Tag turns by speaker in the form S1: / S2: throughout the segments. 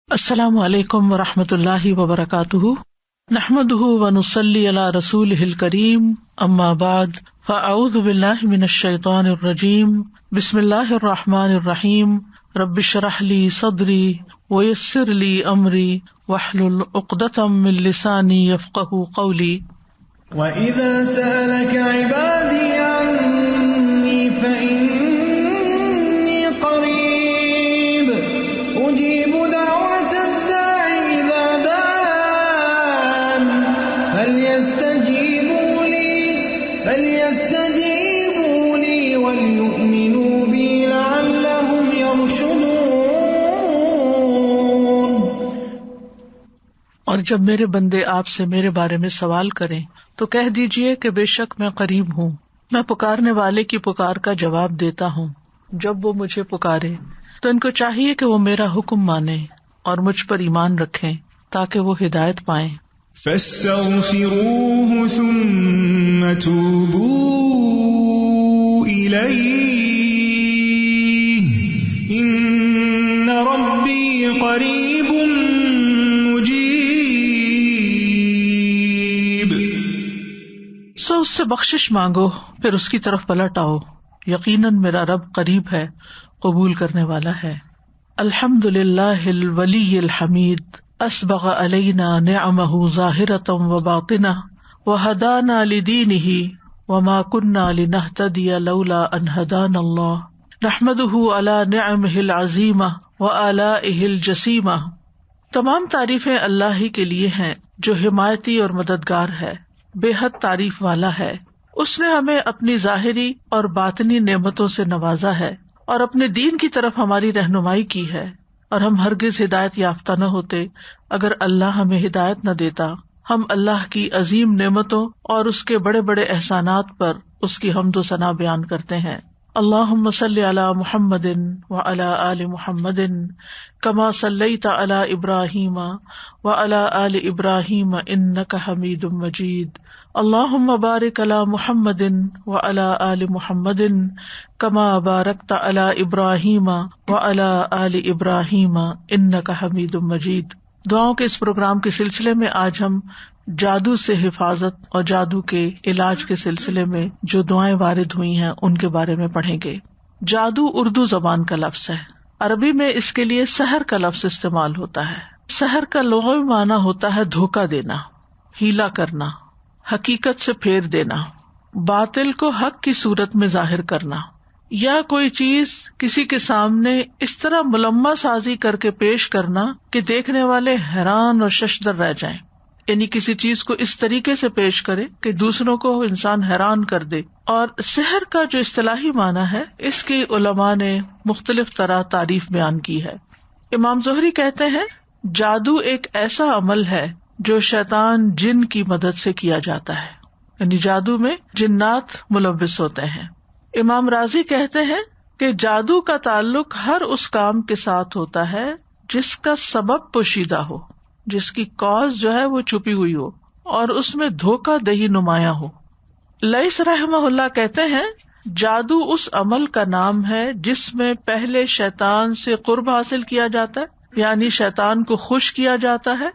S1: السلام علیکم ورحمۃ اللہ وبرکاتہ، نحمده ونصلی علی رسولہ الکریم، اما بعد فاعوذ باللہ من الشیطان الرجیم، بسم اللہ الرحمن الرحیم، رب اشرح لی صدری ویسر لی امری واحلل عقدۃ من لسانی یفقہوا قولی۔
S2: وَإِذَا سَأَلَكَ عِبَادِي عَنِّي فَإِنِّي قَرِيبٌ أُجِيبُ دَعْوَةَ الدَّاعِ إِذَا دَعَانِ فَلْيَسْتَجِيبُوا لِي وَلْيُؤْمِنُوا بِي لَعَلَّهُمْ يَرْشُدُونَ۔
S1: اور جب میرے بندے آپ سے میرے بارے میں سوال کریں تو کہہ دیجئے کہ بے شک میں قریب ہوں، میں پکارنے والے کی پکار کا جواب دیتا ہوں۔ جب وہ مجھے پکارے تو ان کو چاہیے کہ وہ میرا حکم مانیں اور مجھ پر ایمان رکھیں تاکہ وہ ہدایت پائیں۔
S2: فَاسْتَغْفِرُوهُ ثُمَّ تُوبُوا إِلَيْهِ إِنَّ رَبِّي قَرِيبٌ مُجِيبٌ۔
S1: سو اس سے بخشش مانگو، پھر اس کی طرف پلٹ آؤ، یقیناً میرا رب قریب ہے، قبول کرنے والا ہے۔ الحمد للہ الولی الحمید، اسبغ علینا نعمہ ظاہرۃ وباطنہ وہدانا لدینہ وما کنا لنہتدی لولا ان ہدانا اللہ، نحمدہ علی نعمہ العظیمہ وآلائہ الجسیمہ۔ تمام تعریفیں اللہ ہی کے لیے ہیں جو حمایتی اور مددگار ہے، بے حد تعریف والا ہے۔ اس نے ہمیں اپنی ظاہری اور باطنی نعمتوں سے نوازا ہے اور اپنے دین کی طرف ہماری رہنمائی کی ہے، اور ہم ہرگز ہدایت یافتہ نہ ہوتے اگر اللہ ہمیں ہدایت نہ دیتا۔ ہم اللہ کی عظیم نعمتوں اور اس کے بڑے بڑے احسانات پر اس کی حمد و ثنا بیان کرتے ہیں۔ اللہم صلی علی محمد وعلی آل محمد کما صلیت علی ابراہیم وعلی آل ابراہیم انک حمید مجید۔ اللہم بارک علی محمد وعلی آل محمد کما بارکت علی ابراہیم وعلی آل ابراہیم انک حمید مجید۔ دعاؤں کے اس پروگرام کے سلسلے میں آج ہم جادو سے حفاظت اور جادو کے علاج کے سلسلے میں جو دعائیں وارد ہوئی ہیں ان کے بارے میں پڑھیں گے۔ جادو اردو زبان کا لفظ ہے، عربی میں اس کے لیے سحر کا لفظ استعمال ہوتا ہے۔ سحر کا لغوی معنی ہوتا ہے دھوکہ دینا، ہیلا کرنا، حقیقت سے پھیر دینا، باطل کو حق کی صورت میں ظاہر کرنا، یا کوئی چیز کسی کے سامنے اس طرح ملمہ سازی کر کے پیش کرنا کہ دیکھنے والے حیران اور ششدر رہ جائیں، یعنی کسی چیز کو اس طریقے سے پیش کرے کہ دوسروں کو انسان حیران کر دے۔ اور سحر کا جو اصطلاحی معنی ہے اس کی علماء نے مختلف طرح تعریف بیان کی ہے۔ امام زہری کہتے ہیں جادو ایک ایسا عمل ہے جو شیطان جن کی مدد سے کیا جاتا ہے، یعنی جادو میں جنات ملوث ہوتے ہیں۔ امام راضی کہتے ہیں کہ جادو کا تعلق ہر اس کام کے ساتھ ہوتا ہے جس کا سبب پوشیدہ ہو، جس کی کاز جو ہے وہ چھپی ہوئی ہو اور اس میں دھوکہ دہی نمایاں ہو۔ لیث رحمہ اللہ کہتے ہیں جادو اس عمل کا نام ہے جس میں پہلے شیطان سے قرب حاصل کیا جاتا ہے، یعنی شیطان کو خوش کیا جاتا ہے،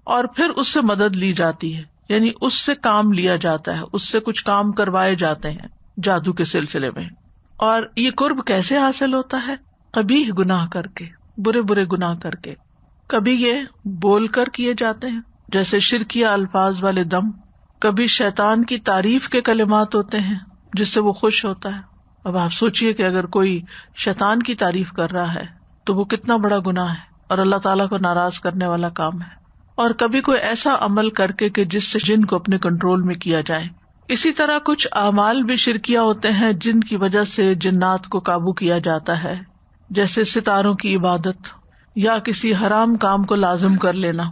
S1: اور پھر اس سے مدد لی جاتی ہے، یعنی اس سے کام لیا جاتا ہے، اس سے کچھ کام کروائے جاتے ہیں جادو کے سلسلے میں۔ اور یہ قرب کیسے حاصل ہوتا ہے؟ قبیح گناہ کر کے، برے برے گناہ کر کے۔ کبھی یہ بول کر کیے جاتے ہیں جیسے شرکیہ الفاظ والے دم، کبھی شیطان کی تعریف کے کلمات ہوتے ہیں جس سے وہ خوش ہوتا ہے۔ اب آپ سوچئے کہ اگر کوئی شیطان کی تعریف کر رہا ہے تو وہ کتنا بڑا گناہ ہے اور اللہ تعالیٰ کو ناراض کرنے والا کام ہے۔ اور کبھی کوئی ایسا عمل کر کے کہ جس سے جن کو اپنے کنٹرول میں کیا جائے۔ اسی طرح کچھ اعمال بھی شرکیہ ہوتے ہیں جن کی وجہ سے جنات کو قابو کیا جاتا ہے، جیسے ستاروں کی عبادت یا کسی حرام کام کو لازم کر لینا۔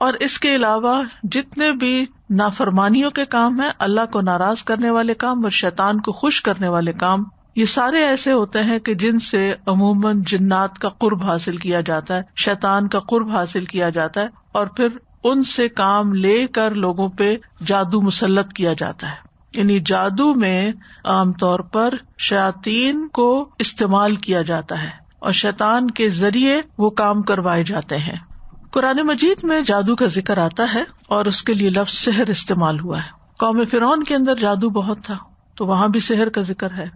S1: اور اس کے علاوہ جتنے بھی نافرمانیوں کے کام ہیں، اللہ کو ناراض کرنے والے کام اور شیطان کو خوش کرنے والے کام، یہ سارے ایسے ہوتے ہیں کہ جن سے عموماً جنات کا قرب حاصل کیا جاتا ہے، شیطان کا قرب حاصل کیا جاتا ہے، اور پھر ان سے کام لے کر لوگوں پہ جادو مسلط کیا جاتا ہے۔ یعنی جادو میں عام طور پر شیاطین کو استعمال کیا جاتا ہے اور شیطان کے ذریعے وہ کام کروائے جاتے ہیں۔ قرآن مجید میں جادو کا ذکر آتا ہے اور اس کے لیے لفظ سحر استعمال ہوا ہے. قوم فرعون کے اندر جادو بہت تھا تو وہاں بھی سحر کا ذکر ہے،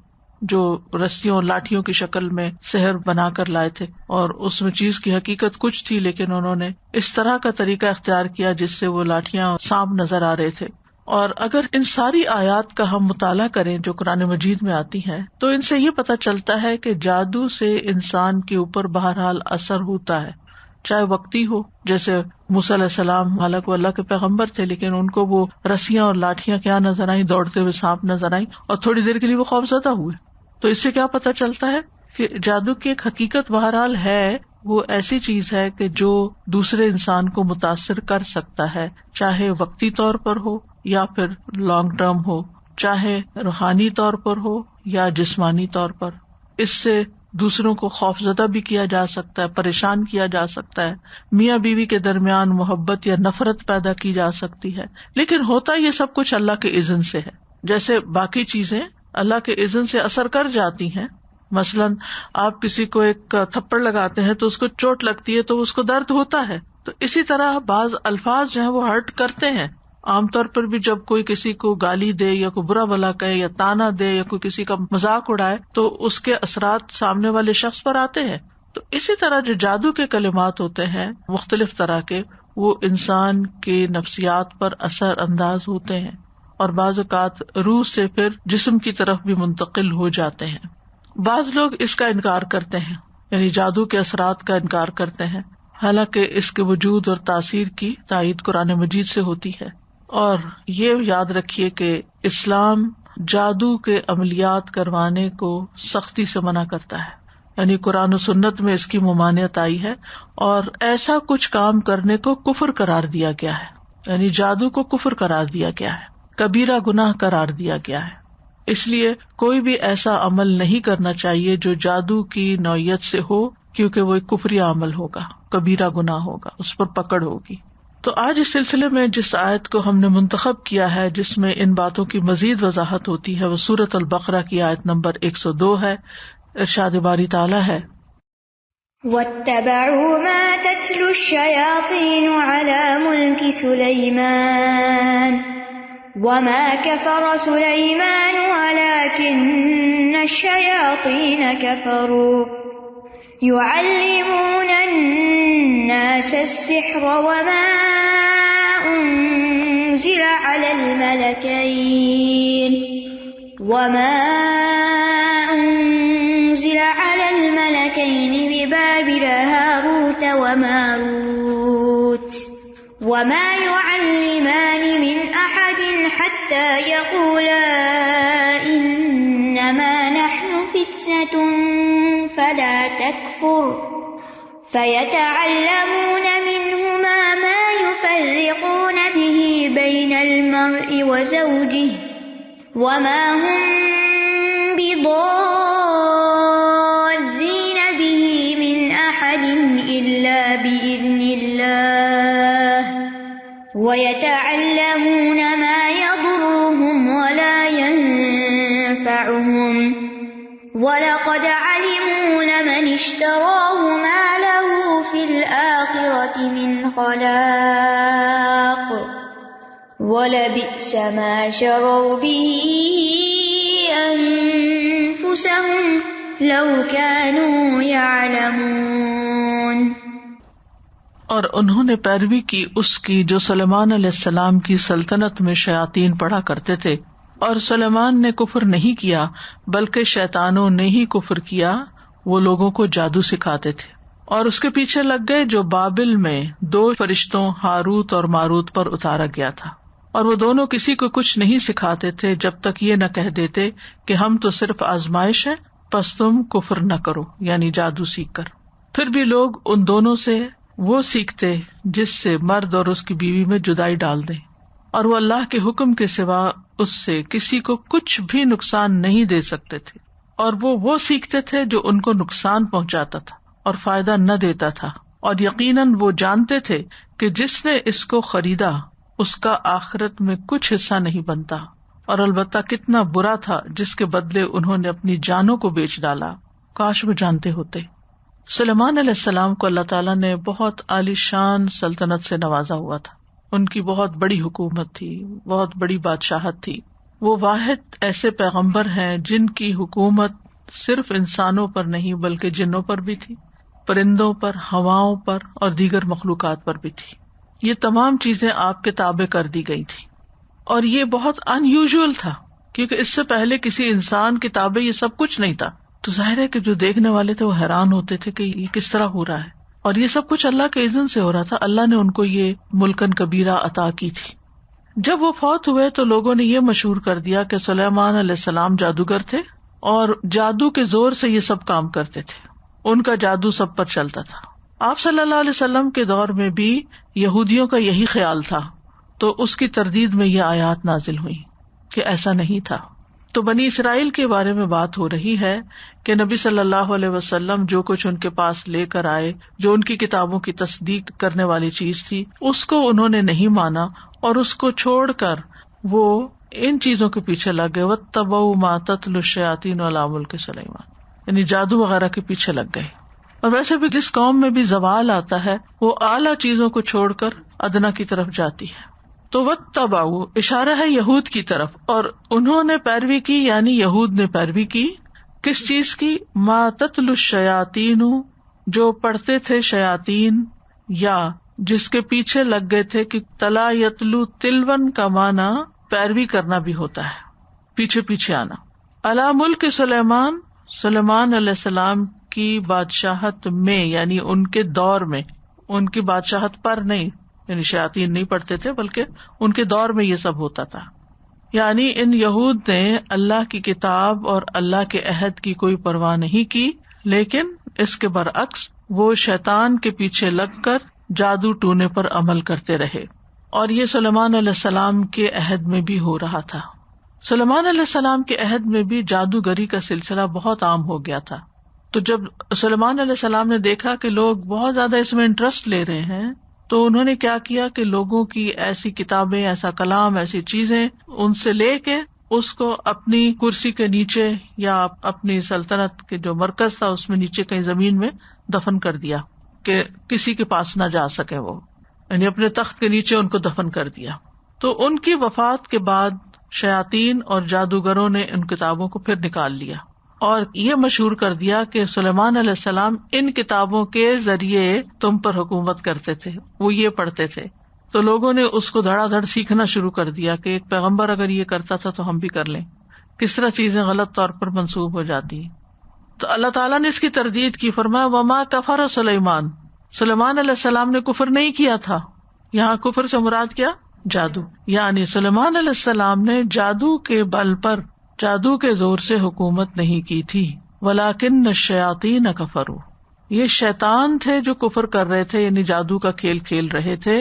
S1: جو رسیوں اور لاٹھیوں کی شکل میں سحر بنا کر لائے تھے، اور اس میں چیز کی حقیقت کچھ تھی لیکن انہوں نے اس طرح کا طریقہ اختیار کیا جس سے وہ لاٹھیاں اور سانپ نظر آ رہے تھے. اور اگر ان ساری آیات کا ہم مطالعہ کریں جو قرآن مجید میں آتی ہیں تو ان سے یہ پتہ چلتا ہے کہ جادو سے انسان کے اوپر بہرحال اثر ہوتا ہے، چاہے وقتی ہو، جیسے موسیٰ علیہ السلام حالانکہ وہ اللہ کے پیغمبر تھے لیکن ان کو وہ رسیاں اور لاٹھیاں کیا نظر آئیں، دوڑتے ہوئے سانپ نظر آئیں اور تھوڑی دیر کے لیے وہ خوفزدہ ہوئے. تو اس سے کیا پتہ چلتا ہے کہ جادو کی ایک حقیقت بہرحال ہے، وہ ایسی چیز ہے کہ جو دوسرے انسان کو متاثر کر سکتا ہے، چاہے وقتی طور پر ہو یا پھر لانگ ٹرم ہو، چاہے روحانی طور پر ہو یا جسمانی طور پر. اس سے دوسروں کو خوف زدہ بھی کیا جا سکتا ہے، پریشان کیا جا سکتا ہے، میاں بیوی کے درمیان محبت یا نفرت پیدا کی جا سکتی ہے. لیکن ہوتا یہ سب کچھ اللہ کے اذن سے ہے. جیسے باقی چیزیں اللہ کے اذن سے اثر کر جاتی ہیں، مثلاً آپ کسی کو ایک تھپڑ لگاتے ہیں تو اس کو چوٹ لگتی ہے تو اس کو درد ہوتا ہے، تو اسی طرح بعض الفاظ جو ہیں وہ ہرٹ کرتے ہیں. عام طور پر بھی جب کوئی کسی کو گالی دے یا کوئی برا بھلا کہے یا تانا دے یا کوئی کسی کا مذاق اڑائے تو اس کے اثرات سامنے والے شخص پر آتے ہیں. تو اسی طرح جو جادو کے کلمات ہوتے ہیں مختلف طرح کے، وہ انسان کے نفسیات پر اثر انداز ہوتے ہیں اور بعض اوقات روح سے پھر جسم کی طرف بھی منتقل ہو جاتے ہیں. بعض لوگ اس کا انکار کرتے ہیں، یعنی جادو کے اثرات کا انکار کرتے ہیں، حالانکہ اس کے وجود اور تاثیر کی تائید قرآن مجید سے ہوتی ہے. اور یہ یاد رکھیے کہ اسلام جادو کے عملیات کروانے کو سختی سے منع کرتا ہے، یعنی قرآن و سنت میں اس کی ممانعت آئی ہے اور ایسا کچھ کام کرنے کو کفر قرار دیا گیا ہے، یعنی جادو کو کفر قرار دیا گیا ہے، کبیرہ گناہ قرار دیا گیا ہے. اس لیے کوئی بھی ایسا عمل نہیں کرنا چاہیے جو جادو کی نوعیت سے ہو، کیونکہ وہ ایک کفری عمل ہوگا، کبیرہ گناہ ہوگا، اس پر پکڑ ہوگی. تو آج اس سلسلے میں جس آیت کو ہم نے منتخب کیا ہے جس میں ان باتوں کی مزید وضاحت ہوتی ہے وہ سورۃ البقرہ کی آیت نمبر 102 ہے. ارشاد باری تعالیٰ ہے،
S3: وَاتَّبَعُوا مَا تَتْلُو الشَّيَاطِينُ عَلَى مُلْكِ سُلَيْمَانَ وَمَا كَفَرَ سُلَيْمَانُ وَلَكِنَّ الشَّيَاطِينَ كَفَرُوا يُعَلِّمُونَ النَّاسَ السِّحْرَ وَمَا أُنزِلَ عَلَى الْمَلَكَيْنِ بِبَابِلَ هَارُوتَ وَمَارُوتَ وَمَا يُعَلِّمَانِ مِنْ أَحَدٍ حَتَّى يَقُولَا إِنَّمَا نَحْنُ فِتْنَةٌ فَلَا تَكْفُرْ فَيَتَعَلَّمُونَ مِنْهُمَا مَا يُفَرِّقُونَ بِهِ بَيْنَ الْمَرْءِ وَزَوْجِهِ وَمَا هُمْ بِضَارِّينَ بِهِ مِنْ أَحَدٍ إِلَّا بِإِذْنِ اللَّهِ وَيَتَعَلَّمُونَ مَا يَضُرُّهُمْ وَلَا يَنفَعُهُمْ وَلَقَدْ عَلِمُوا لَمَنِ اشْتَرَاهُ مَا لَهُ فِي الْآخِرَةِ مِنْ خَلَاقٍ وَلَبِئْسَ مَا شَرَوْا بِهِ أَنفُسَهُمْ لَوْ كَانُوا يَعْلَمُونَ.
S1: اور انہوں نے پیروی کی اس کی جو سلیمان علیہ السلام کی سلطنت میں شیاطین پڑھا کرتے تھے، اور سلیمان نے کفر نہیں کیا بلکہ شیطانوں نے ہی کفر کیا، وہ لوگوں کو جادو سکھاتے تھے. اور اس کے پیچھے لگ گئے جو بابل میں 2 فرشتوں ہاروت اور ماروت پر اتارا گیا تھا، اور وہ دونوں کسی کو کچھ نہیں سکھاتے تھے جب تک یہ نہ کہہ دیتے کہ ہم تو صرف آزمائش ہے، پس تم کفر نہ کرو، یعنی جادو سیکھ کر. پھر بھی لوگ ان دونوں سے وہ سیکھتے جس سے مرد اور اس کی بیوی میں جدائی ڈال دیں، اور وہ اللہ کے حکم کے سوا اس سے کسی کو کچھ بھی نقصان نہیں دے سکتے تھے، اور وہ سیکھتے تھے جو ان کو نقصان پہنچاتا تھا اور فائدہ نہ دیتا تھا. اور یقیناً وہ جانتے تھے کہ جس نے اس کو خریدا اس کا آخرت میں کچھ حصہ نہیں بنتا، اور البتہ کتنا برا تھا جس کے بدلے انہوں نے اپنی جانوں کو بیچ ڈالا. کاش وہ جانتے ہوتے. سلیمان علیہ السلام کو اللہ تعالیٰ نے بہت عالی شان سلطنت سے نوازا ہوا تھا. ان کی بہت بڑی حکومت تھی, بہت بڑی بادشاہت تھی. وہ واحد ایسے پیغمبر ہیں جن کی حکومت صرف انسانوں پر نہیں بلکہ جنوں پر بھی تھی, پرندوں پر, ہواؤں پر اور دیگر مخلوقات پر بھی تھی. یہ تمام چیزیں آپ کے تابع کر دی گئی تھی, اور یہ بہت ان یوزول تھا کیونکہ اس سے پہلے کسی انسان کے تابع یہ سب کچھ نہیں تھا. تو ظاہر ہے کہ جو دیکھنے والے تھے وہ حیران ہوتے تھے کہ یہ کس طرح ہو رہا ہے, اور یہ سب کچھ اللہ کے اذن سے ہو رہا تھا. اللہ نے ان کو یہ ملکن کبیرہ عطا کی تھی. جب وہ فوت ہوئے تو لوگوں نے یہ مشہور کر دیا کہ سلیمان علیہ السلام جادوگر تھے اور جادو کے زور سے یہ سب کام کرتے تھے, ان کا جادو سب پر چلتا تھا. آپ صلی اللہ علیہ وسلم کے دور میں بھی یہودیوں کا یہی خیال تھا, تو اس کی تردید میں یہ آیات نازل ہوئی کہ ایسا نہیں تھا. تو بنی اسرائیل کے بارے میں بات ہو رہی ہے کہ نبی صلی اللہ علیہ وسلم جو کچھ ان کے پاس لے کر آئے, جو ان کی کتابوں کی تصدیق کرنے والی چیز تھی, اس کو انہوں نے نہیں مانا اور اس کو چھوڑ کر وہ ان چیزوں کے پیچھے لگ گئے. واتبعوا ما تتلو الشیاطین علی ملک سلیمان, یعنی جادو وغیرہ کے پیچھے لگ گئے. اور ویسے بھی جس قوم میں بھی زوال آتا ہے وہ اعلیٰ چیزوں کو چھوڑ کر ادنا کی طرف جاتی ہے. تو واتبعوا اشارہ ہے یہود کی طرف, اور انہوں نے پیروی کی, یعنی یہود نے پیروی کی کس چیز کی؟ ما تتلو الشیاطین, جو پڑھتے تھے شیاطین, یا جس کے پیچھے لگ گئے تھے کہ تلا یتلو تلون کا معنی پیروی کرنا بھی ہوتا ہے, پیچھے پیچھے آنا. علی ملک سلیمان, سلیمان علیہ السلام کی بادشاہت میں, یعنی ان کے دور میں, ان کی بادشاہت پر نہیں, یعنی شیاطین نہیں پڑھتے تھے بلکہ ان کے دور میں یہ سب ہوتا تھا. یعنی ان یہود نے اللہ کی کتاب اور اللہ کے عہد کی کوئی پرواہ نہیں کی, لیکن اس کے برعکس وہ شیطان کے پیچھے لگ کر جادو ٹونے پر عمل کرتے رہے. اور یہ سلیمان علیہ السلام کے عہد میں بھی ہو رہا تھا. سلیمان علیہ السلام کے عہد میں بھی جادوگری کا سلسلہ بہت عام ہو گیا تھا. تو جب سلیمان علیہ السلام نے دیکھا کہ لوگ بہت زیادہ اس میں انٹرسٹ لے رہے ہیں, تو انہوں نے کیا کیا کہ لوگوں کی ایسی کتابیں, ایسا کلام, ایسی چیزیں ان سے لے کے اس کو اپنی کرسی کے نیچے یا اپنی سلطنت کے جو مرکز تھا اس میں نیچے کہیں زمین میں دفن کر دیا کہ کسی کے پاس نہ جا سکے. وہ یعنی اپنے تخت کے نیچے ان کو دفن کر دیا. تو ان کی وفات کے بعد شیاطین اور جادوگروں نے ان کتابوں کو پھر نکال لیا اور یہ مشہور کر دیا کہ سلیمان علیہ السلام ان کتابوں کے ذریعے تم پر حکومت کرتے تھے, وہ یہ پڑھتے تھے. تو لوگوں نے اس کو دھڑا دھڑ سیکھنا شروع کر دیا کہ ایک پیغمبر اگر یہ کرتا تھا تو ہم بھی کر لیں. کس طرح چیزیں غلط طور پر منسوب ہو جاتی ہیں. تو اللہ تعالیٰ نے اس کی تردید کی, فرمایا وما کفر سلیمان, سلیمان علیہ السلام نے کفر نہیں کیا تھا. یہاں کفر سے مراد کیا؟ جادو. یعنی سلیمان علیہ السلام نے جادو کے بل پر, جادو کے زور سے حکومت نہیں کی تھی. ولیکن الشیاطین کفروا, یہ شیطان تھے جو کفر کر رہے تھے, یعنی جادو کا کھیل کھیل رہے تھے.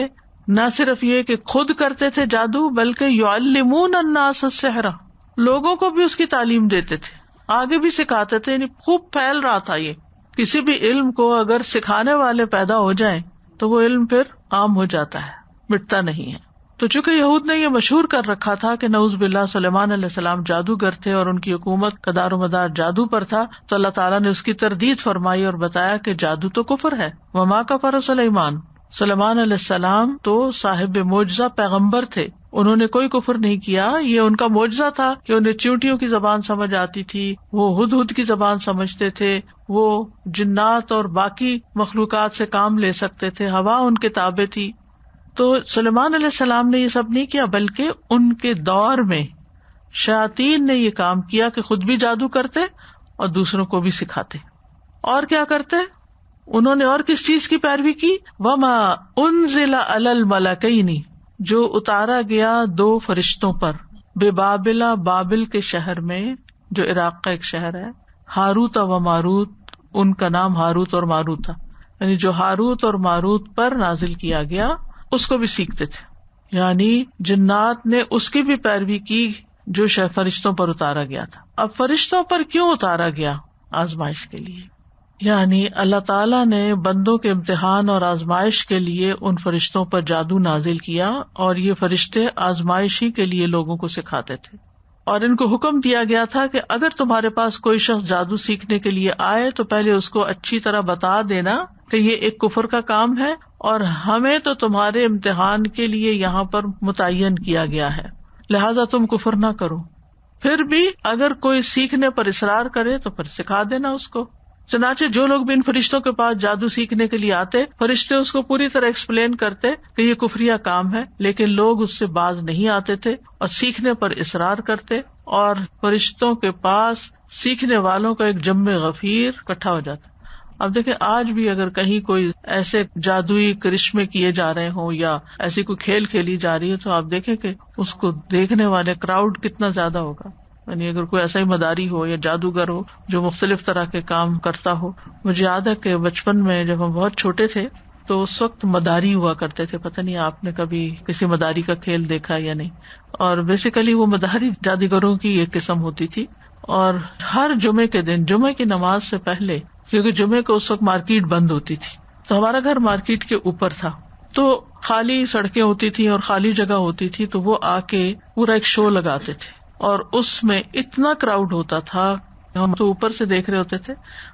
S1: نہ صرف یہ کہ خود کرتے تھے جادو, بلکہ یعلمون الناس السحر, لوگوں کو بھی اس کی تعلیم دیتے تھے, آگے بھی سکھاتے تھے. یعنی خوب پھیل رہا تھا یہ. کسی بھی علم کو اگر سکھانے والے پیدا ہو جائیں تو وہ علم پھر عام ہو جاتا ہے, مٹتا نہیں ہے. تو چونکہ یہود نے یہ مشہور کر رکھا تھا کہ نعوذ باللہ سلیمان علیہ السلام جادوگر تھے اور ان کی حکومت کا دار و مدار جادو پر تھا, تو اللہ تعالیٰ نے اس کی تردید فرمائی اور بتایا کہ جادو تو کفر ہے. وما کفر سلیمان, سلیمان علیہ السلام تو صاحب معجزہ پیغمبر تھے, انہوں نے کوئی کفر نہیں کیا. یہ ان کا معجزہ تھا کہ انہیں چیونٹیوں کی زبان سمجھ آتی تھی, وہ ہدہد کی زبان سمجھتے تھے, وہ جنات اور باقی مخلوقات سے کام لے سکتے تھے, ہوا ان کے تابع تھی. تو سلیمان علیہ السلام نے یہ سب نہیں کیا, بلکہ ان کے دور میں شیاطین نے یہ کام کیا کہ خود بھی جادو کرتے اور دوسروں کو بھی سکھاتے. اور کیا کرتے؟ انہوں نے اور کس چیز کی پیروی کی؟ وما انزل علی الملکین, جو اتارا گیا دو فرشتوں پر, بے بابلا, بابل کے شہر میں جو عراق کا ایک شہر ہے, ہاروت و ماروت, ان کا نام ہاروت اور ماروت تھا. یعنی جو ہاروت اور ماروت پر نازل کیا گیا اس کو بھی سیکھتے تھے. یعنی جنات نے اس کی بھی پیروی کی جو فرشتوں پر اتارا گیا تھا. اب فرشتوں پر کیوں اتارا گیا؟ آزمائش کے لیے. یعنی اللہ تعالیٰ نے بندوں کے امتحان اور آزمائش کے لیے ان فرشتوں پر جادو نازل کیا, اور یہ فرشتے آزمائش ہی کے لیے لوگوں کو سکھاتے تھے. اور ان کو حکم دیا گیا تھا کہ اگر تمہارے پاس کوئی شخص جادو سیکھنے کے لیے آئے تو پہلے اس کو اچھی طرح بتا دینا کہ یہ ایک کفر کا کام ہے اور ہمیں تو تمہارے امتحان کے لیے یہاں پر متعین کیا گیا ہے، لہذا تم کفر نہ کرو۔ پھر بھی اگر کوئی سیکھنے پر اصرار کرے تو پھر سکھا دینا اس کو۔ چنانچہ جو لوگ بھی ان فرشتوں کے پاس جادو سیکھنے کے لیے آتے، فرشتے اس کو پوری طرح ایکسپلین کرتے کہ یہ کفریہ کام ہے، لیکن لوگ اس سے باز نہیں آتے تھے اور سیکھنے پر اصرار کرتے، اور فرشتوں کے پاس سیکھنے والوں کا ایک جم غفیر اکٹھا ہو جاتا۔ اب دیکھیں آج بھی اگر کہیں کوئی ایسے جادوئی کرشمے کیے جا رہے ہوں یا ایسی کوئی کھیل کھیلی جا رہی ہے تو آپ دیکھیں کہ اس کو دیکھنے والے کراؤڈ کتنا زیادہ ہوگا۔ یعنی اگر کوئی ایسا ہی مداری ہو یا جادوگر ہو جو مختلف طرح کے کام کرتا ہو۔ مجھے یاد ہے کہ بچپن میں جب ہم بہت چھوٹے تھے تو اس وقت مداری ہوا کرتے تھے، پتہ نہیں آپ نے کبھی کسی مداری کا کھیل دیکھا یا نہیں، اور بیسیکلی وہ مداری جادوگروں کی ایک قسم ہوتی تھی، اور ہر جمعے کے دن جمعے کی نماز سے پہلے، کیونکہ جمعے کو اس وقت مارکیٹ بند ہوتی تھی تو ہمارا گھر مارکیٹ کے اوپر تھا، تو خالی سڑکیں ہوتی تھی اور خالی جگہ ہوتی تھی، تو وہ آ کے پورا ایک شو لگاتے تھے اور اس میں اتنا کراؤڈ ہوتا تھا، ہم تو اوپر سے دیکھ رہے ہوتے تھے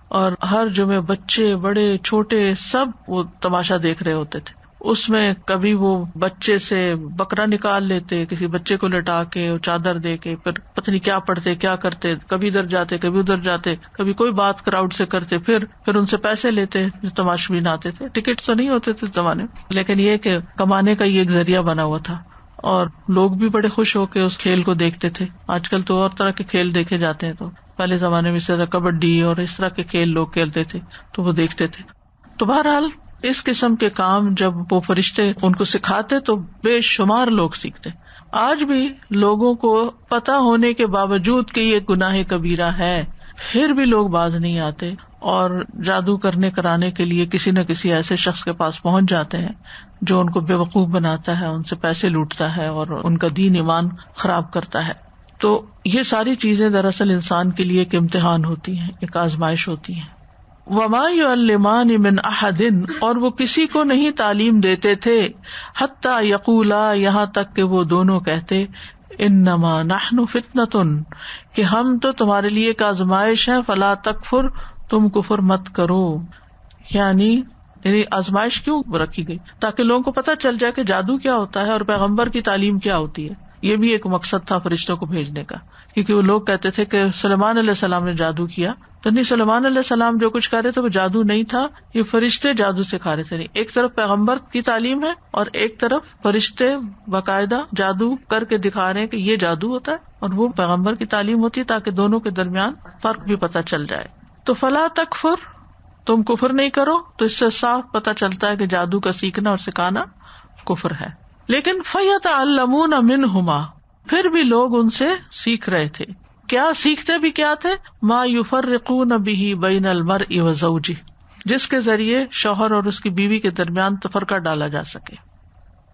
S1: اور ہر جمعے بچے بڑے چھوٹے سب وہ تماشا دیکھ رہے ہوتے تھے۔ اس میں کبھی وہ بچے سے بکرا نکال لیتے، کسی بچے کو لٹا کے چادر دے کے، پھر پتہ نہیں کیا پڑھتے کیا کرتے، کبھی ادھر جاتے کبھی ادھر جاتے، کبھی کوئی بات کراؤڈ سے کرتے، پھر ان سے پیسے لیتے جو تماشبین آتے تھے۔ ٹکٹ تو نہیں ہوتے تھے اس زمانے میں، لیکن یہ کہ کمانے کا یہ ایک ذریعہ بنا ہوا تھا، اور لوگ بھی بڑے خوش ہو کے اس کھیل کو دیکھتے تھے۔ آج کل تو اور طرح کے کھیل دیکھے جاتے ہیں، تو پہلے زمانے میں اس طرح کبڈی اور اس طرح کے کھیل لوگ کھیلتے تھے تو وہ دیکھتے تھے۔ تو بہرحال اس قسم کے کام جب وہ فرشتے ان کو سکھاتے تو بے شمار لوگ سیکھتے۔ آج بھی لوگوں کو پتا ہونے کے باوجود کہ یہ گناہ کبیرہ ہے، پھر بھی لوگ باز نہیں آتے اور جادو کرنے کرانے کے لیے کسی نہ کسی ایسے شخص کے پاس پہنچ جاتے ہیں جو ان کو بیوقوف بناتا ہے، ان سے پیسے لوٹتا ہے اور ان کا دین ایمان خراب کرتا ہے۔ تو یہ ساری چیزیں دراصل انسان کے لیے ایک امتحان ہوتی ہیں، ایک آزمائش ہوتی ہیں۔ وَمَا يُعَلِّمَانِ مِنْ أَحَدٍ، اور وہ کسی کو نہیں تعلیم دیتے تھے، حَتَّى يَقُولَا، یہاں تک کہ وہ دونوں کہتے، انما نحن فتنۃ، کہ ہم تو تمہارے لیے ایک آزمائش ہے، فلا تکفر، تم کفر مت کرو۔ یعنی آزمائش کیوں رکھی گئی؟ تاکہ لوگوں کو پتہ چل جائے کہ جادو کیا ہوتا ہے اور پیغمبر کی تعلیم کیا ہوتی ہے۔ یہ بھی ایک مقصد تھا فرشتوں کو بھیجنے کا، کیونکہ وہ لوگ کہتے تھے کہ سلیمان علیہ السلام نے جادو کیا، تو نہیں، سلیمان علیہ السلام جو کچھ کر رہے تھے وہ جادو نہیں تھا، یہ فرشتے جادو سکھا رہے تھے۔ نہیں، ایک طرف پیغمبر کی تعلیم ہے اور ایک طرف فرشتے باقاعدہ جادو کر کے دکھا رہے ہیں کہ یہ جادو ہوتا ہے، اور وہ پیغمبر کی تعلیم ہوتی ہے تاکہ دونوں کے درمیان فرق بھی پتہ چل جائے۔ تو فلا تکفر، تم کفر نہیں کرو، تو اس سے صاف پتہ چلتا ہے کہ جادو کا سیکھنا اور سکھانا کفر ہے۔ لیکن فَيَتَعَلَّمُونَ مِنْهُمَا، پھر بھی لوگ ان سے سیکھ رہے تھے۔ کیا سیکھتے بھی کیا تھے؟ مَا يُفَرِّقُونَ بِهِ بَيْنَ الْمَرْءِ وَزَوْجِهِ، جس کے ذریعے شوہر اور اس کی بیوی کے درمیان تفرقہ ڈالا جا سکے۔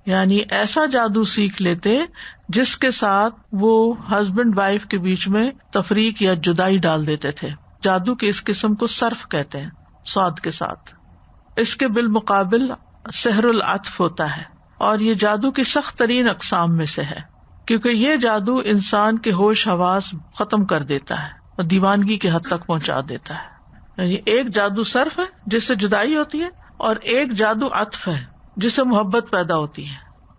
S1: یعنی ایسا جادو سیکھ لیتے جس کے ساتھ وہ ہسبینڈ وائف کے بیچ میں تفریق یا جدائی ڈال دیتے تھے۔ جادو کے اس قسم کو صرف کہتے ہیں، صاد کے ساتھ۔ اس کے بالمقابل سحر العطف ہوتا ہے، اور یہ جادو کی سخت ترین اقسام میں سے ہے، کیونکہ یہ جادو انسان کے ہوش حواس ختم کر دیتا ہے اور دیوانگی کی حد تک پہنچا دیتا ہے۔ یعنی ایک جادو صرف ہے جس سے جدائی ہوتی ہے، اور ایک جادو عطف ہے جس سے محبت پیدا ہوتی ہے۔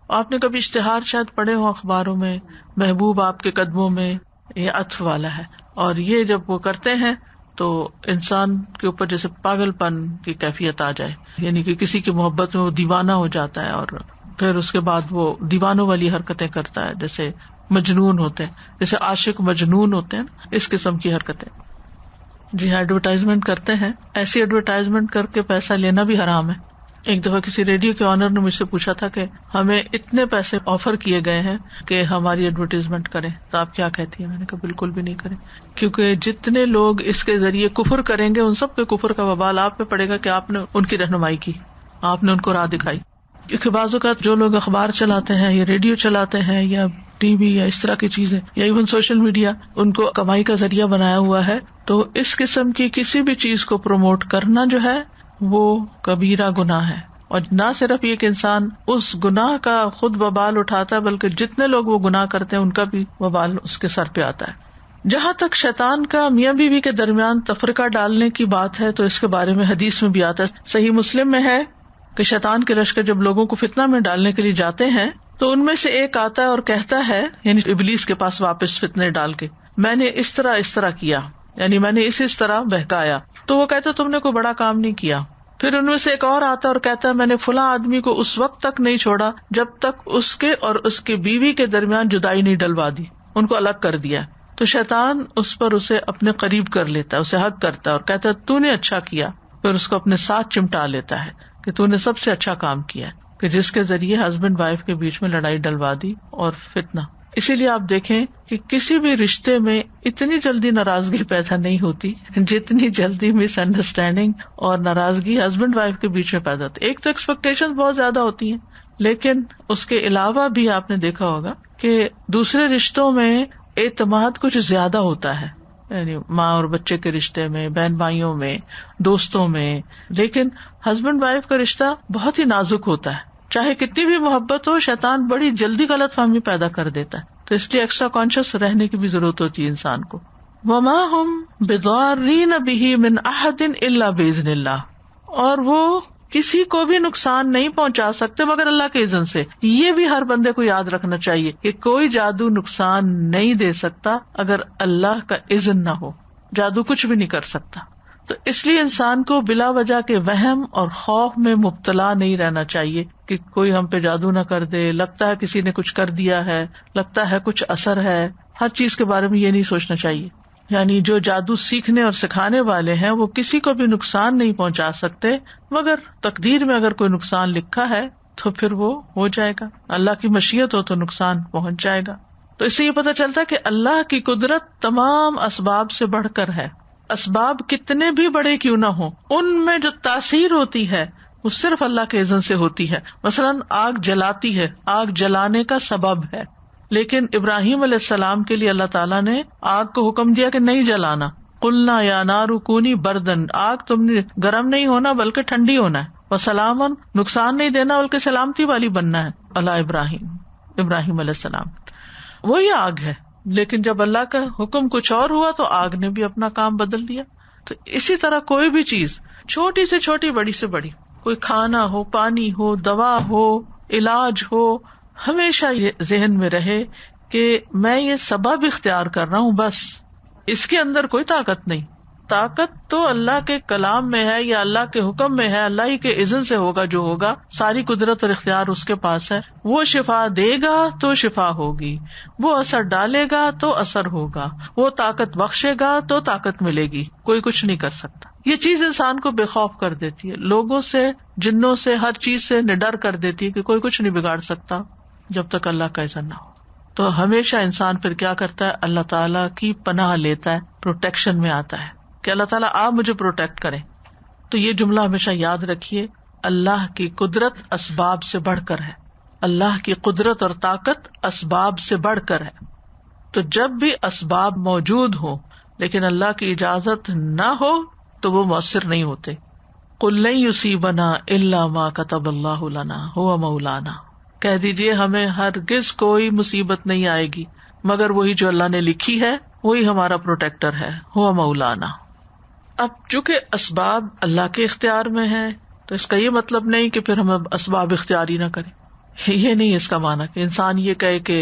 S1: آپ نے کبھی اشتہار شاید پڑھے ہو اخباروں میں، محبوب آپ کے قدموں میں، یہ عطف والا ہے، اور یہ جب وہ کرتے ہیں تو انسان کے اوپر جیسے پاگل پن کی کیفیت آ جائے، یعنی کہ کسی کی محبت میں وہ دیوانہ ہو جاتا ہے، اور پھر اس کے بعد وہ دیوانوں والی حرکتیں کرتا ہے، جیسے مجنون ہوتے ہیں، جیسے عاشق مجنون ہوتے ہیں، اس قسم کی حرکتیں۔ جی ہاں، ایڈورٹائزمنٹ کرتے ہیں، ایسی ایڈورٹائزمنٹ کر کے پیسہ لینا بھی حرام ہے۔ ایک دفعہ کسی ریڈیو کے آنر نے مجھ سے پوچھا تھا کہ ہمیں اتنے پیسے آفر کیے گئے ہیں کہ ہماری ایڈورٹائزمنٹ کریں، تو آپ کیا کہتی ہیں؟ میں نے کہا بالکل بھی نہیں کریں، کیونکہ جتنے لوگ اس کے ذریعے کفر کریں گے ان سب کے کفر کا وبال آپ پہ پڑے گا کہ آپ نے ان کی رہنمائی کی، آپ نے ان کو راہ دکھائی۔ کیونکہ بعض اوقات جو لوگ اخبار چلاتے ہیں یا ریڈیو چلاتے ہیں یا ٹی وی یا اس طرح کی چیزیں یا ایون سوشل میڈیا ان کو کمائی کا ذریعہ بنایا ہوا ہے، تو اس قسم کی کسی بھی چیز کو پروموٹ کرنا جو ہے وہ کبیرہ گناہ ہے، اور نہ صرف یہ کہ انسان اس گناہ کا خود وبال اٹھاتا ہے بلکہ جتنے لوگ وہ گناہ کرتے ہیں ان کا بھی وبال اس کے سر پہ آتا ہے. جہاں تک شیطان کا میاں بیوی کے درمیان تفرقہ ڈالنے کی بات ہے تو اس کے بارے میں حدیث میں بھی آتا ہے. صحیح مسلم میں ہے کہ شیطان کے لشکر جب لوگوں کو فتنہ میں ڈالنے کے لیے جاتے ہیں تو ان میں سے ایک آتا ہے اور کہتا ہے, یعنی ابلیس کے پاس واپس فتنے ڈال کے, میں نے اس طرح کیا, یعنی میں نے اس طرح بہکایا. تو وہ کہتا تم نے کوئی بڑا کام نہیں کیا. پھر ان میں سے ایک اور آتا ہے اور کہتا ہے میں نے فلاں آدمی کو اس وقت تک نہیں چھوڑا جب تک اس کے اور اس کی بیوی کے درمیان جدائی نہیں ڈلوا دی, ان کو الگ کر دیا. تو شیطان اس پر اسے اپنے قریب کر لیتا ہے, اسے حق کرتا ہے اور کہتا ہے تو نے اچھا کیا. پھر اس کو اپنے ساتھ چمٹا لیتا ہے کہ تو نے سب سے اچھا کام کیا, کہ جس کے ذریعے ہسبینڈ وائف کے بیچ میں لڑائی ڈلوا دی اور فتنہ. اسی لیے آپ دیکھیں کہ کسی بھی رشتے میں اتنی جلدی ناراضگی پیدا نہیں ہوتی جتنی جلدی مس انڈرسٹینڈنگ اور ناراضگی ہسبینڈ وائف کے بیچ میں پیدا ہوتی. ایک تو ایکسپیکٹیشن بہت زیادہ ہوتی ہیں, لیکن اس کے علاوہ بھی آپ نے دیکھا ہوگا کہ دوسرے رشتوں میں اعتماد کچھ زیادہ ہوتا ہے, یعنی ماں اور بچے کے رشتے میں, بہن بھائیوں میں, دوستوں میں. لیکن ہسبینڈ وائف کا رشتہ بہت ہی نازک ہوتا ہے, چاہے کتنی بھی محبت ہو, شیطان بڑی جلدی غلط فہمی پیدا کر دیتا ہے. تو اس لیے ایکسٹرا کانشیس رہنے کی بھی ضرورت ہوتی ہے انسان کو. وما ہم بضارین بہ من احد الا باذن اللہ, اور وہ کسی کو بھی نقصان نہیں پہنچا سکتے مگر اللہ کے اذن سے. یہ بھی ہر بندے کو یاد رکھنا چاہیے کہ کوئی جادو نقصان نہیں دے سکتا اگر اللہ کا اذن نہ ہو. جادو کچھ بھی نہیں کر سکتا. تو اس لیے انسان کو بلا وجہ کے وہم اور خوف میں مبتلا نہیں رہنا چاہیے کہ کوئی ہم پہ جادو نہ کر دے, لگتا ہے کسی نے کچھ کر دیا ہے, لگتا ہے کچھ اثر ہے. ہر چیز کے بارے میں یہ نہیں سوچنا چاہیے. یعنی جو جادو سیکھنے اور سکھانے والے ہیں وہ کسی کو بھی نقصان نہیں پہنچا سکتے, مگر تقدیر میں اگر کوئی نقصان لکھا ہے تو پھر وہ ہو جائے گا. اللہ کی مشیت ہو تو نقصان پہنچ جائے گا. تو اس سے یہ پتہ چلتا ہے کہ اللہ کی قدرت تمام اسباب سے بڑھ کر ہے. اسباب کتنے بھی بڑے کیوں نہ ہوں, ان میں جو تاثیر ہوتی ہے وہ صرف اللہ کے اذن سے ہوتی ہے. مثلاً آگ جلاتی ہے, آگ جلانے کا سبب ہے, لیکن ابراہیم علیہ السلام کے لیے اللہ تعالیٰ نے آگ کو حکم دیا کہ نہیں جلانا. قلنا یا نار کونی بردن, آگ تم نے گرم نہیں ہونا بلکہ ٹھنڈی ہونا ہے. وسلامن, نقصان نہیں دینا بلکہ سلامتی والی بننا ہے. اللہ ابراہیم علیہ السلام وہی آگ ہے, لیکن جب اللہ کا حکم کچھ اور ہوا تو آگ نے بھی اپنا کام بدل دیا. تو اسی طرح کوئی بھی چیز چھوٹی سے چھوٹی, بڑی سے بڑی, کوئی کھانا ہو, پانی ہو, دوا ہو, علاج ہو, ہمیشہ یہ ذہن میں رہے کہ میں یہ سبب اختیار کر رہا ہوں, بس اس کے اندر کوئی طاقت نہیں. طاقت تو اللہ کے کلام میں ہے یا اللہ کے حکم میں ہے, اللہ ہی کے اذن سے ہوگا جو ہوگا. ساری قدرت اور اختیار اس کے پاس ہے. وہ شفا دے گا تو شفا ہوگی, وہ اثر ڈالے گا تو اثر ہوگا, وہ طاقت بخشے گا تو طاقت ملے گی. کوئی کچھ نہیں کر سکتا. یہ چیز انسان کو بے خوف کر دیتی ہے, لوگوں سے, جنوں سے, ہر چیز سے نڈر کر دیتی ہے کہ کوئی کچھ نہیں بگاڑ سکتا جب تک اللہ کا اذن نہ ہو. تو ہمیشہ انسان پھر کیا کرتا ہے, اللہ تعالیٰ کی پناہ لیتا ہے, پروٹیکشن میں آتا ہے کہ اللہ تعالیٰ آپ مجھے پروٹیکٹ کریں. تو یہ جملہ ہمیشہ یاد رکھیے, اللہ کی قدرت اسباب سے بڑھ کر ہے. اللہ کی قدرت اور طاقت اسباب سے بڑھ کر ہے. تو جب بھی اسباب موجود ہوں لیکن اللہ کی اجازت نہ ہو تو وہ مؤثر نہیں ہوتے. قل لن یصیبنا الا ما کتب اللہ لنا هو مولانا, کہہ دیجیے ہمیں ہرگز کوئی مصیبت نہیں آئے گی مگر وہی جو اللہ نے لکھی ہے, وہی ہمارا پروٹیکٹر ہے, هو مولانا. اب چونکہ اسباب اللہ کے اختیار میں ہے تو اس کا یہ مطلب نہیں کہ پھر ہم اسباب اختیاری نہ کریں. یہ نہیں اس کا معنی کہ انسان یہ کہے کہ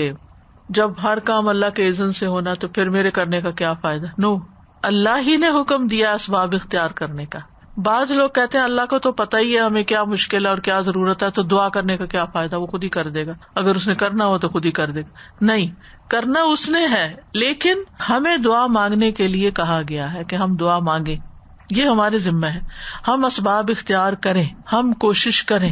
S1: جب ہر کام اللہ کے اذن سے ہونا تو پھر میرے کرنے کا کیا فائدہ. نو, اللہ ہی نے حکم دیا اسباب اختیار کرنے کا. بعض لوگ کہتے ہیں اللہ کو تو پتہ ہی ہے ہمیں کیا مشکل ہے اور کیا ضرورت ہے, تو دعا کرنے کا کیا فائدہ, وہ خود ہی کر دے گا. اگر اس نے کرنا ہو تو خود ہی کر دے گا. نہیں, کرنا اس نے ہے, لیکن ہمیں دعا مانگنے کے لیے کہا گیا ہے کہ ہم دعا مانگیں. یہ ہمارے ذمہ ہے. ہم اسباب اختیار کریں, ہم کوشش کریں.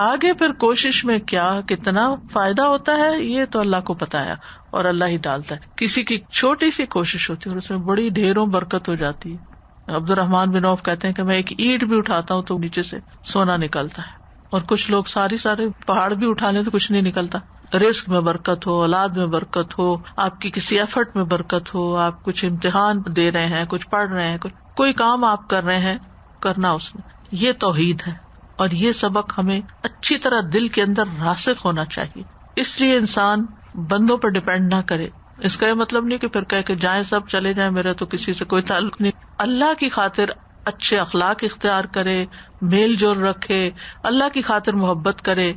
S1: آگے پھر کوشش میں کیا کتنا فائدہ ہوتا ہے یہ تو اللہ کو پتا ہے اور اللہ ہی ڈالتا ہے. کسی کی چھوٹی سی کوشش ہوتی ہے اور اس میں بڑی ڈھیروں برکت ہو جاتی ہے. عبد الرحمان بن عوف کہتے ہیں کہ میں ایک اینٹ بھی اٹھاتا ہوں تو نیچے سے سونا نکلتا ہے, اور کچھ لوگ سارے پہاڑ بھی اٹھا لیں تو کچھ نہیں نکلتا. رزق میں برکت ہو, اولاد میں برکت ہو, آپ کی کسی ایفرٹ میں برکت ہو, آپ کچھ امتحان دے رہے ہیں, کچھ پڑھ رہے ہیں, کوئی کام آپ کر رہے ہیں, کرنا اس میں, یہ توحید ہے. اور یہ سبق ہمیں اچھی طرح دل کے اندر راسخ ہونا چاہیے. اس لیے انسان بندوں پر ڈپینڈ نہ کرے. اس کا یہ مطلب نہیں کہ پھر کہہ کہ جائیں سب چلے جائیں, میرا تو کسی سے کوئی تعلق نہیں. اللہ کی خاطر اچھے اخلاق اختیار کرے, میل جول رکھے, اللہ کی خاطر محبت کرے,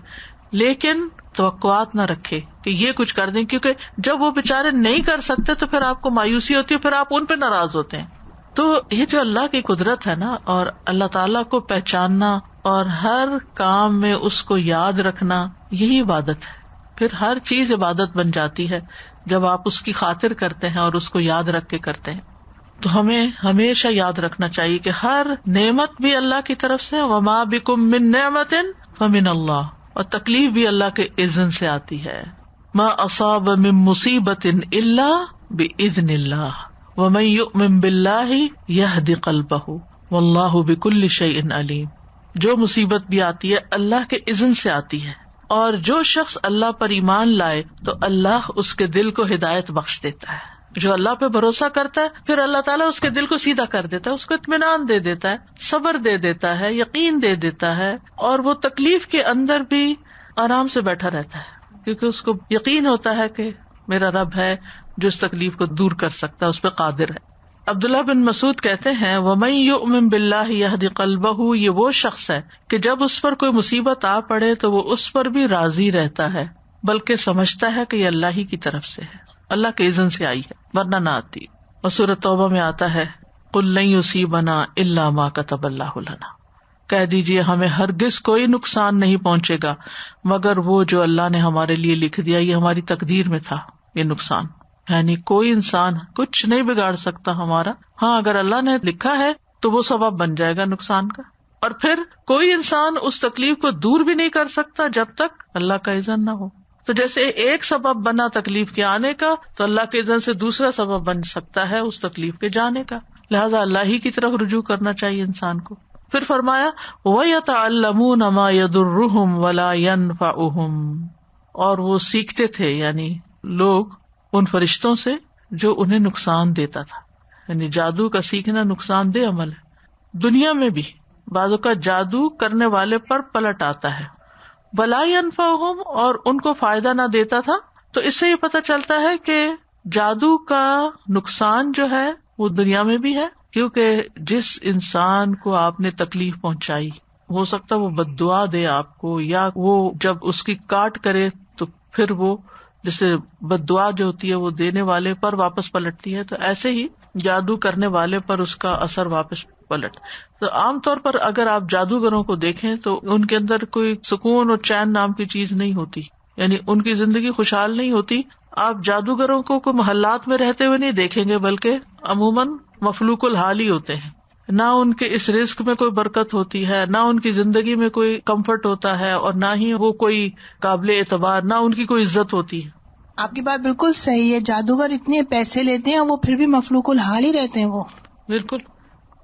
S1: لیکن توقعات نہ رکھے کہ یہ کچھ کر دیں, کیونکہ جب وہ بےچارے نہیں کر سکتے تو پھر آپ کو مایوسی ہوتی ہے, پھر آپ ان پہ ناراض ہوتے ہیں. تو یہ جو اللہ کی قدرت ہے نا, اور اللہ تعالیٰ کو پہچاننا اور ہر کام میں اس کو یاد رکھنا, یہی عبادت ہے. پھر ہر چیز عبادت بن جاتی ہے جب آپ اس کی خاطر کرتے ہیں اور اس کو یاد رکھ کے کرتے ہیں. تو ہمیں ہمیشہ یاد رکھنا چاہیے کہ ہر نعمت بھی اللہ کی طرف سے, وما بکم من نعمت فمن اللہ, اور تکلیف بھی اللہ کے اذن سے آتی ہے. ما اصاب من مصیبت الا باذن اللہ ومن یؤمن باللہ یہد قلبہ واللہ بکل شیء علیم. جو مصیبت بھی آتی ہے اللہ کے اذن سے آتی ہے, اور جو شخص اللہ پر ایمان لائے تو اللہ اس کے دل کو ہدایت بخش دیتا ہے. جو اللہ پہ بھروسہ کرتا ہے پھر اللہ تعالیٰ اس کے دل کو سیدھا کر دیتا ہے, اس کو اطمینان دے دیتا ہے, صبر دے دیتا ہے, یقین دے دیتا ہے, اور وہ تکلیف کے اندر بھی آرام سے بیٹھا رہتا ہے, کیونکہ اس کو یقین ہوتا ہے کہ میرا رب ہے جو اس تکلیف کو دور کر سکتا ہے, اس پہ قادر ہے. عبداللہ بن مسعود کہتے ہیں وَمَن يُؤْمِن بِاللَّهِ يَهْدِ قَلْبَهُ, یہ وہ شخص ہے کہ جب اس پر کوئی مصیبت آ پڑے تو وہ اس پر بھی راضی رہتا ہے, بلکہ سمجھتا ہے کہ یہ اللہ ہی کی طرف سے ہے, اللہ کے اذن سے آئی ہے, ورنہ نہ آتی. اور سورۃ توبہ میں آتا ہے قُل لَن يُصِيبَنَا إِلَّا مَا كَتَبَ اللَّهُ لَنَا, کہہ دیجیے ہمیں ہرگز کوئی نقصان نہیں پہنچے گا مگر وہ جو اللہ نے ہمارے لیے لکھ دیا, یہ ہماری تقدیر میں تھا یہ نقصان. یعنی کوئی انسان کچھ نہیں بگاڑ سکتا ہمارا, ہاں اگر اللہ نے لکھا ہے تو وہ سبب بن جائے گا نقصان کا, اور پھر کوئی انسان اس تکلیف کو دور بھی نہیں کر سکتا جب تک اللہ کا اذن نہ ہو. تو جیسے ایک سبب بنا تکلیف کے آنے کا, تو اللہ کے اذن سے دوسرا سبب بن سکتا ہے اس تکلیف کے جانے کا. لہذا اللہ ہی کی طرف رجوع کرنا چاہیے انسان کو. پھر فرمایا وَيَتَعَلَّمُونَ مَا يَضُرُّهُمْ وَلَا يَنْفَعُهُمْ, اور وہ سیکھتے تھے, یعنی لوگ ان فرشتوں سے جو انہیں نقصان دیتا تھا. یعنی جادو کا سیکھنا نقصان دہ عمل ہے. دنیا میں بھی بعض اوقات جادو کرنے والے پر پلٹ آتا ہے. وَلَا يَنْفَعُهُمْ, اور ان کو فائدہ نہ دیتا تھا. تو اس سے یہ پتہ چلتا ہے کہ جادو کا نقصان جو ہے وہ دنیا میں بھی ہے, کیونکہ جس انسان کو آپ نے تکلیف پہنچائی, ہو سکتا ہے وہ بد دعا دے آپ کو, یا وہ جب اس کی کاٹ کرے تو پھر وہ جیسے بد دعا جو ہوتی ہے وہ دینے والے پر واپس پلٹتی ہے, تو ایسے ہی جادو کرنے والے پر اس کا اثر واپس پلٹ. تو عام طور پر اگر آپ جادوگروں کو دیکھیں تو ان کے اندر کوئی سکون اور چین نام کی چیز نہیں ہوتی, یعنی ان کی زندگی خوشحال نہیں ہوتی. آپ جادوگروں کو کوئی محلات میں رہتے ہوئے نہیں دیکھیں گے, بلکہ عموماً مفلوق الحال ہی ہوتے ہیں. نہ ان کے اس رزق میں کوئی برکت ہوتی ہے, نہ ان کی زندگی میں کوئی کمفرٹ ہوتا ہے, اور نہ ہی وہ کوئی قابل اعتبار, نہ ان کی کوئی عزت ہوتی ہے.
S4: آپ کی بات بالکل صحیح ہے. جادوگر اتنے پیسے لیتے ہیں وہ پھر بھی مفلوق الحال ہی رہتے ہیں. وہ
S1: بالکل,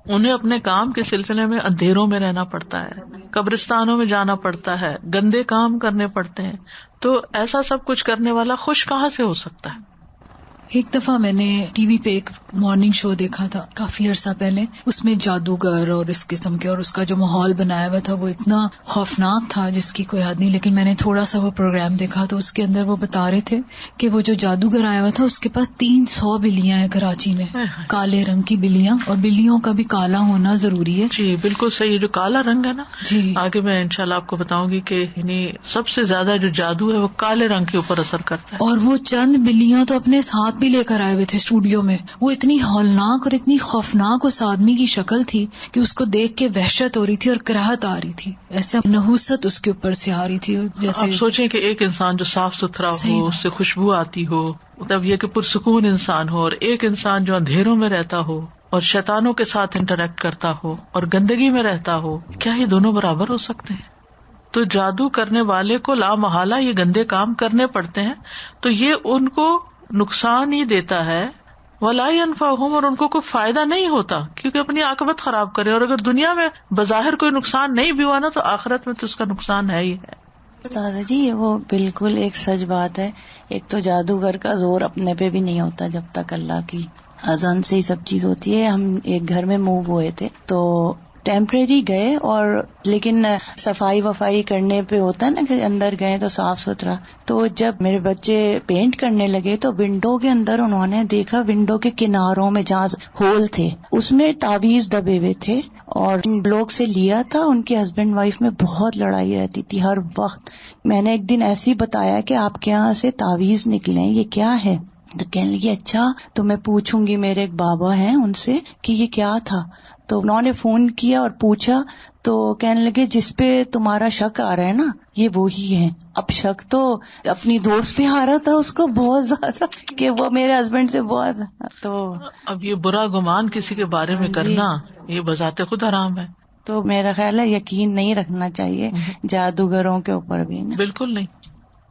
S1: انہیں اپنے کام کے سلسلے میں اندھیروں میں رہنا پڑتا ہے, قبرستانوں میں جانا پڑتا ہے, گندے کام کرنے پڑتے ہیں. تو ایسا سب کچھ کرنے والا خوش کہاں سے ہو سکتا ہے؟
S5: ایک دفعہ میں نے ٹی وی پہ ایک مارننگ شو دیکھا تھا کافی عرصہ پہلے, اس میں جادوگر اور اس قسم کے اور اس کا جو ماحول بنایا ہوا تھا وہ اتنا خوفناک تھا جس کی کوئی حد نہیں. لیکن میں نے تھوڑا سا وہ پروگرام دیکھا تو اس کے اندر وہ بتا رہے تھے کہ وہ جو جادوگر آیا ہوا تھا اس کے پاس 300 بلیاں ہیں کراچی میں, کالے رنگ کی بلیاں, اور بلیوں کا بھی کالا ہونا ضروری ہے.
S1: جی بالکل صحیح. جو کالا رنگ ہے نا,
S5: جی
S1: آگے میں انشاءاللہ آپ کو بتاؤں گی کہ یعنی سب سے زیادہ جو جادو ہے وہ کالے رنگ کے اوپر اثر کرتا ہے.
S5: اور وہ چند بلیاں تو اپنے ساتھ بھی لے کر آئے ہوئے تھے اسٹوڈیو میں. وہ اتنی ہولناک اور اتنی خوفناک اس آدمی کی شکل تھی کہ اس کو دیکھ کے وحشت ہو رہی تھی اور کراہت آ رہی تھی, ایسا نحوست اس کے اوپر سے آ رہی تھی. جیسے
S1: آپ سوچیں کہ ایک انسان جو صاف ستھرا ہو, اس سے خوشبو آتی ہو, مطلب یہ کہ پرسکون انسان ہو, اور ایک انسان جو اندھیروں میں رہتا ہو اور شیطانوں کے ساتھ انٹریکٹ کرتا ہو اور گندگی میں رہتا ہو, کیا یہ دونوں برابر ہو سکتے ہیں؟ تو جادو کرنے والے کو لا محالہ یہ گندے کام کرنے پڑتے ہیں, تو یہ ان کو نقصان ہی دیتا ہے. وَلَا يَنْفَعُهُمْ, اور ان کو کوئی فائدہ نہیں ہوتا کیونکہ اپنی عاقبت خراب کرے. اور اگر دنیا میں بظاہر کوئی نقصان نہیں بھی ہوا نا تو آخرت میں تو اس کا نقصان ہے ہی ہے.
S6: استاذہ جی وہ بالکل ایک سچ بات ہے. ایک تو جادوگر کا زور اپنے پہ بھی نہیں ہوتا جب تک اللہ کی اذن سے ہی سب چیز ہوتی ہے. ہم ایک گھر میں موو ہوئے تھے تو ٹیمپریری گئے اور لیکن صفائی وفائی کرنے پہ ہوتا ہے نا کہ اندر گئے تو صاف ستھرا. تو جب میرے بچے پینٹ کرنے لگے تو ونڈو کے اندر انہوں نے دیکھا ونڈو کے کناروں میں جہاں ہول تھے اس میں تعویذ دبے ہوئے تھے اور لوگ سے لیا تھا. ان کے ہسبینڈ وائف میں بہت لڑائی رہتی تھی ہر وقت. میں نے ایک دن ایسے ہی بتایا کہ آپ کے یہاں سے تعویذ نکلے یہ کیا ہے؟ تو کہنے لگی اچھا تو میں پوچھوں گی, میرے ایک بابا ہیں ان سے کہ یہ کیا تھا. تو انہوں نے فون کیا اور پوچھا تو کہنے لگے جس پہ تمہارا شک آ رہا ہے نا یہ وہی ہے. اب شک تو اپنی دوست پہ آ رہا تھا اس کو بہت زیادہ کہ وہ میرے ہسبینڈ سے بہت. تو
S1: اب یہ برا گمان کسی کے بارے میں کرنا یہ بذات خود حرام ہے.
S6: تو میرا خیال ہے یقین نہیں رکھنا چاہیے جادوگروں کے اوپر بھی.
S1: بالکل نہیں.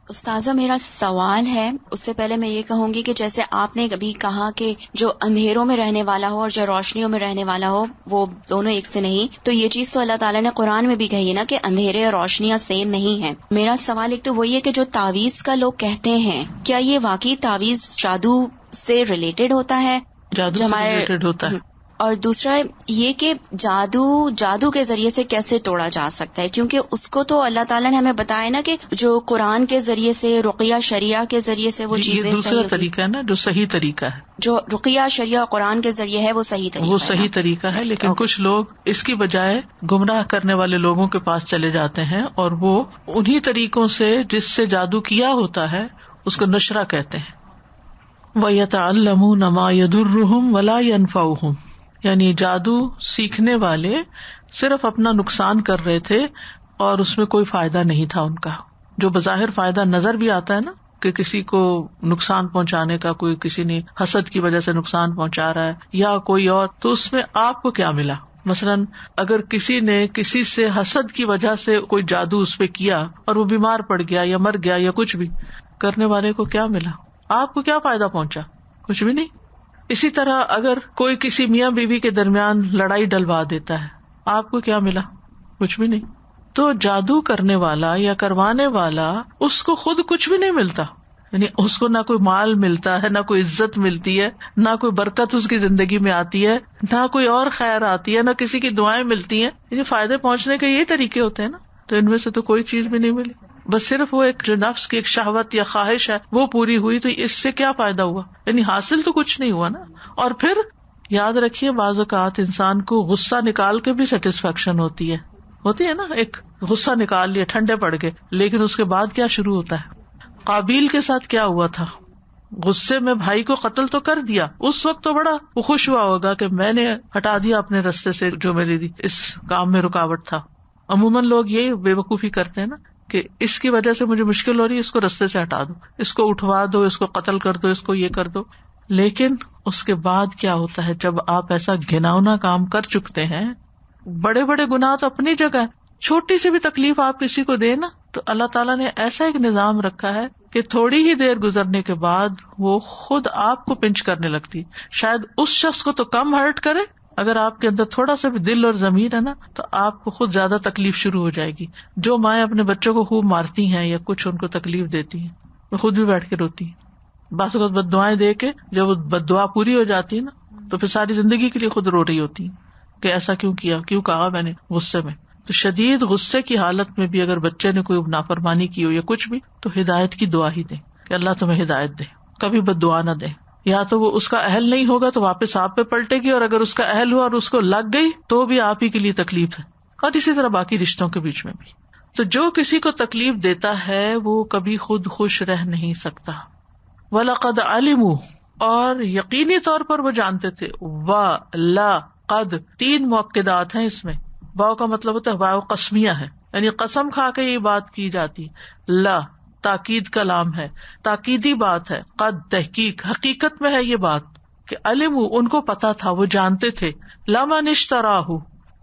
S7: استاذہ میرا سوال ہے, اس سے پہلے میں یہ کہوں گی کہ جیسے آپ نے ابھی کہا کہ جو اندھیروں میں رہنے والا ہو اور جو روشنیوں میں رہنے والا ہو وہ دونوں ایک سے نہیں, تو یہ چیز تو اللہ تعالیٰ نے قرآن میں بھی کہی ہے نا کہ اندھیرے اور روشنیاں سیم نہیں ہیں. میرا سوال ایک تو وہی ہے کہ جو تعویذ کا لوگ کہتے ہیں کیا یہ واقعی تعویذ جادو سے ریلیٹڈ ہوتا ہے؟
S1: جادو سے ریلیٹڈ ہوتا ہے.
S7: اور دوسرا یہ کہ جادو کے ذریعے سے کیسے توڑا جا سکتا ہے, کیونکہ اس کو تو اللہ تعالیٰ نے ہمیں بتایا نا کہ جو قرآن کے ذریعے سے رقیہ شریعہ کے ذریعے سے وہ چیزیں,
S1: یہ دوسرا طریقہ ہے نا جو صحیح طریقہ ہے. جو
S7: رقیہ شریعہ قرآن کے ذریعے ہے وہ صحیح طریقہ
S1: وہ صحیح طریقہ ہے. لیکن کچھ لوگ اس کی بجائے گمراہ کرنے والے لوگوں کے پاس چلے جاتے ہیں اور وہ انہی طریقوں سے جس سے جادو کیا ہوتا ہے اس کو نشرہ کہتے ہیں. وَيَتَعَلَّمُونَ مَا يَضُرُّهُمْ وَلَا يَنفَعُهُمْ, یعنی جادو سیکھنے والے صرف اپنا نقصان کر رہے تھے اور اس میں کوئی فائدہ نہیں تھا ان کا. جو بظاہر فائدہ نظر بھی آتا ہے نا کہ کسی کو نقصان پہنچانے کا, کوئی کسی نے حسد کی وجہ سے نقصان پہنچا رہا ہے یا کوئی اور, تو اس میں آپ کو کیا ملا؟ مثلاً اگر کسی نے کسی سے حسد کی وجہ سے کوئی جادو اس پہ کیا اور وہ بیمار پڑ گیا یا مر گیا یا کچھ بھی, کرنے والے کو کیا ملا؟ آپ کو کیا فائدہ پہنچا؟ کچھ بھی نہیں. اسی طرح اگر کوئی کسی میاں بیوی کے درمیان لڑائی ڈلوا دیتا ہے, آپ کو کیا ملا؟ کچھ بھی نہیں. تو جادو کرنے والا یا کروانے والا اس کو خود کچھ بھی نہیں ملتا, یعنی اس کو نہ کوئی مال ملتا ہے, نہ کوئی عزت ملتی ہے, نہ کوئی برکت اس کی زندگی میں آتی ہے, نہ کوئی اور خیر آتی ہے, نہ کسی کی دعائیں ملتی ہیں. یعنی فائدے پہنچنے کے یہی طریقے ہوتے ہیں نا. تو ان میں سے تو کوئی چیز بھی نہیں ملی, بس صرف وہ ایک جو نفس کی ایک شہوت یا خواہش ہے وہ پوری ہوئی. تو اس سے کیا فائدہ ہوا؟ یعنی حاصل تو کچھ نہیں ہوا نا. اور پھر یاد رکھیے بعض اوقات انسان کو غصہ نکال کے بھی سیٹسفیکشن ہوتی ہے نا. ایک غصہ نکال لیا, ٹھنڈے پڑ گئے, لیکن اس کے بعد کیا شروع ہوتا ہے؟ قابیل کے ساتھ کیا ہوا تھا؟ غصے میں بھائی کو قتل تو کر دیا, اس وقت تو بڑا وہ خوش ہوا ہوگا کہ میں نے ہٹا دیا اپنے رستے سے جو میری اس کام میں رکاوٹ تھا. عموماً لوگ یہ بے وقوفی کرتے ہیں نا کہ اس کی وجہ سے مجھے مشکل ہو رہی ہے, اس کو رستے سے ہٹا دو, اس کو اٹھوا دو, اس کو قتل کر دو, اس کو یہ کر دو. لیکن اس کے بعد کیا ہوتا ہے جب آپ ایسا گھناؤنا کام کر چکتے ہیں؟ بڑے بڑے گناہ تو اپنی جگہ, چھوٹی سی بھی تکلیف آپ کسی کو دے نا تو اللہ تعالیٰ نے ایسا ایک نظام رکھا ہے کہ تھوڑی ہی دیر گزرنے کے بعد وہ خود آپ کو پنچ کرنے لگتی. شاید اس شخص کو تو کم ہرٹ کرے, اگر آپ کے اندر تھوڑا سا بھی دل اور ضمیر ہے نا تو آپ کو خود زیادہ تکلیف شروع ہو جائے گی. جو مائیں اپنے بچوں کو خوب مارتی ہیں یا کچھ ان کو تکلیف دیتی ہیں وہ خود بھی بیٹھ کے روتی ہیں. بعض اوقات بد دعائیں دے کے جب وہ بد دعا پوری ہو جاتی ہے نا تو پھر ساری زندگی کے لیے خود رو رہی ہوتی ہے کہ ایسا کیوں کیا, کیوں کہا میں نے غصے میں. تو شدید غصے کی حالت میں بھی اگر بچے نے کوئی نافرمانی کی ہو یا کچھ بھی تو ہدایت کی دعا ہی دے کہ اللہ تمہیں ہدایت دے, کبھی بد دعا نہ دے. یا تو وہ اس کا اہل نہیں ہوگا تو واپس آپ پہ پلٹے گی, اور اگر اس کا اہل ہوا اور اس کو لگ گئی تو بھی آپ ہی کے لیے تکلیف ہے, اور اسی طرح باقی رشتوں کے بیچ میں بھی. تو جو کسی کو تکلیف دیتا ہے وہ کبھی خود خوش رہ نہیں سکتا. وَلَقَدْ عَلِمُوا, اور یقینی طور پر وہ جانتے تھے. وَلَقَدْ, 3 مؤکدات ہیں اس میں. واو کا مطلب ہوتا ہے واو قسمیہ ہے, یعنی قسم کھا کے یہ بات کی جاتی. لا تاکید کا لام ہے, تاکیدی بات ہے. قد تحقیق, حقیقت میں ہے یہ بات کہ علم, ان کو پتا تھا, وہ جانتے تھے. لمن اشتراہ,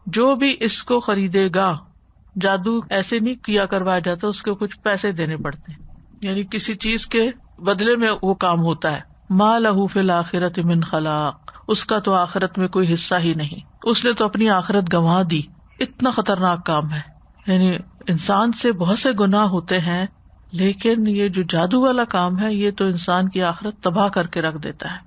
S1: جو بھی اس کو خریدے گا. جادو ایسے نہیں کیا کروایا جاتا, اس کو کچھ پیسے دینے پڑتے ہیں, یعنی کسی چیز کے بدلے میں وہ کام ہوتا ہے. ما لہ فی الآخرۃ من خلاق, اس کا تو آخرت میں کوئی حصہ ہی نہیں, اس نے تو اپنی آخرت گنوا دی. اتنا خطرناک کام ہے. یعنی انسان سے بہت سے گناہ ہوتے ہیں, لیکن یہ جو جادو والا کام ہے یہ تو انسان کی آخرت تباہ کر کے رکھ دیتا ہے.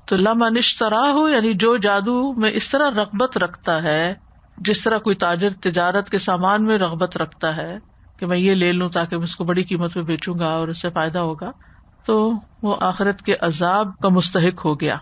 S1: تو لمن اشتراہ, یعنی جو جادو میں اس طرح رغبت رکھتا ہے جس طرح کوئی تاجر تجارت کے سامان میں رغبت رکھتا ہے کہ میں یہ لے لوں تاکہ میں اس کو بڑی قیمت میں بیچوں گا اور اس سے فائدہ ہوگا، تو وہ آخرت کے عذاب کا مستحق ہو گیا.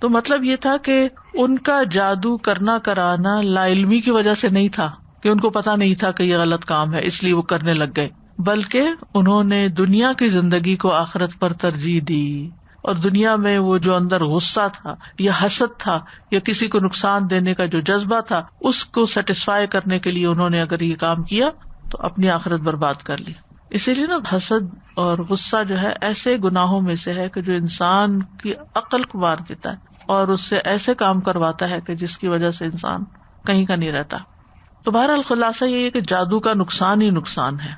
S1: تو مطلب یہ تھا کہ ان کا جادو کرنا کرانا لا علمی کی وجہ سے نہیں تھا کہ ان کو پتا نہیں تھا کہ یہ غلط کام ہے اس لیے وہ کرنے لگ گئے، بلکہ انہوں نے دنیا کی زندگی کو آخرت پر ترجیح دی، اور دنیا میں وہ جو اندر غصہ تھا یا حسد تھا یا کسی کو نقصان دینے کا جو جذبہ تھا اس کو سیٹسفائی کرنے کے لیے انہوں نے اگر یہ کام کیا تو اپنی آخرت برباد کر لی. اسی لیے نا حسد اور غصہ جو ہے ایسے گناہوں میں سے ہے کہ جو انسان کی عقل کو مار دیتا ہے اور اس سے ایسے کام کرواتا ہے کہ جس کی وجہ سے انسان کہیں کا نہیں رہتا. تو بہرحال خلاصہ یہ ہے کہ جادو کا نقصان ہی نقصان ہے،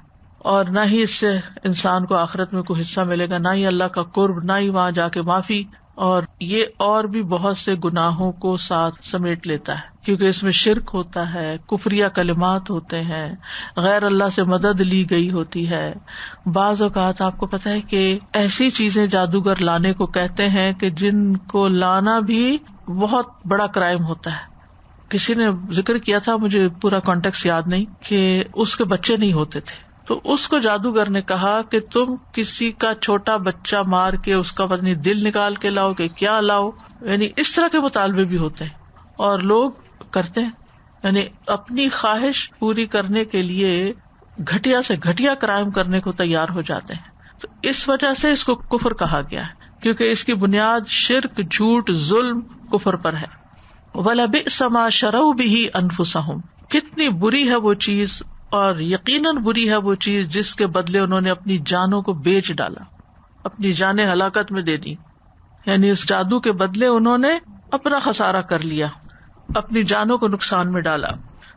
S1: اور نہ ہی اس سے انسان کو آخرت میں کوئی حصہ ملے گا، نہ ہی اللہ کا قرب، نہ ہی وہاں جا کے معافی، اور یہ اور بھی بہت سے گناہوں کو ساتھ سمیٹ لیتا ہے کیونکہ اس میں شرک ہوتا ہے، کفریہ کلمات ہوتے ہیں، غیر اللہ سے مدد لی گئی ہوتی ہے. بعض اوقات آپ کو پتہ ہے کہ ایسی چیزیں جادوگر لانے کو کہتے ہیں کہ جن کو لانا بھی بہت بڑا کرائم ہوتا ہے. کسی نے ذکر کیا تھا، مجھے پورا کانٹیکس یاد نہیں، کہ اس کے بچے نہیں ہوتے تھے تو اس کو جادوگر نے کہا کہ تم کسی کا چھوٹا بچہ مار کے اس کا پتہ نہیں دل نکال کے لاؤ کہ کیا لاؤ، یعنی اس طرح کے مطالبے بھی ہوتے ہیں اور لوگ کرتے ہیں، یعنی اپنی خواہش پوری کرنے کے لیے گھٹیا سے گھٹیا کرائم کرنے کو تیار ہو جاتے ہیں. تو اس وجہ سے اس کو کفر کہا گیا ہے کیونکہ اس کی بنیاد شرک، جھوٹ، ظلم، کفر پر ہے. وَلَبِئْسَ مَا شَرَوْا بِهِ أَنفُسَهُمْ، کتنی بری ہے وہ چیز، اور یقیناً بری ہے وہ چیز جس کے بدلے انہوں نے اپنی جانوں کو بیچ ڈالا، اپنی جانیں ہلاکت میں دے دی. یعنی اس جادو کے بدلے انہوں نے اپنا خسارہ کر لیا، اپنی جانوں کو نقصان میں ڈالا.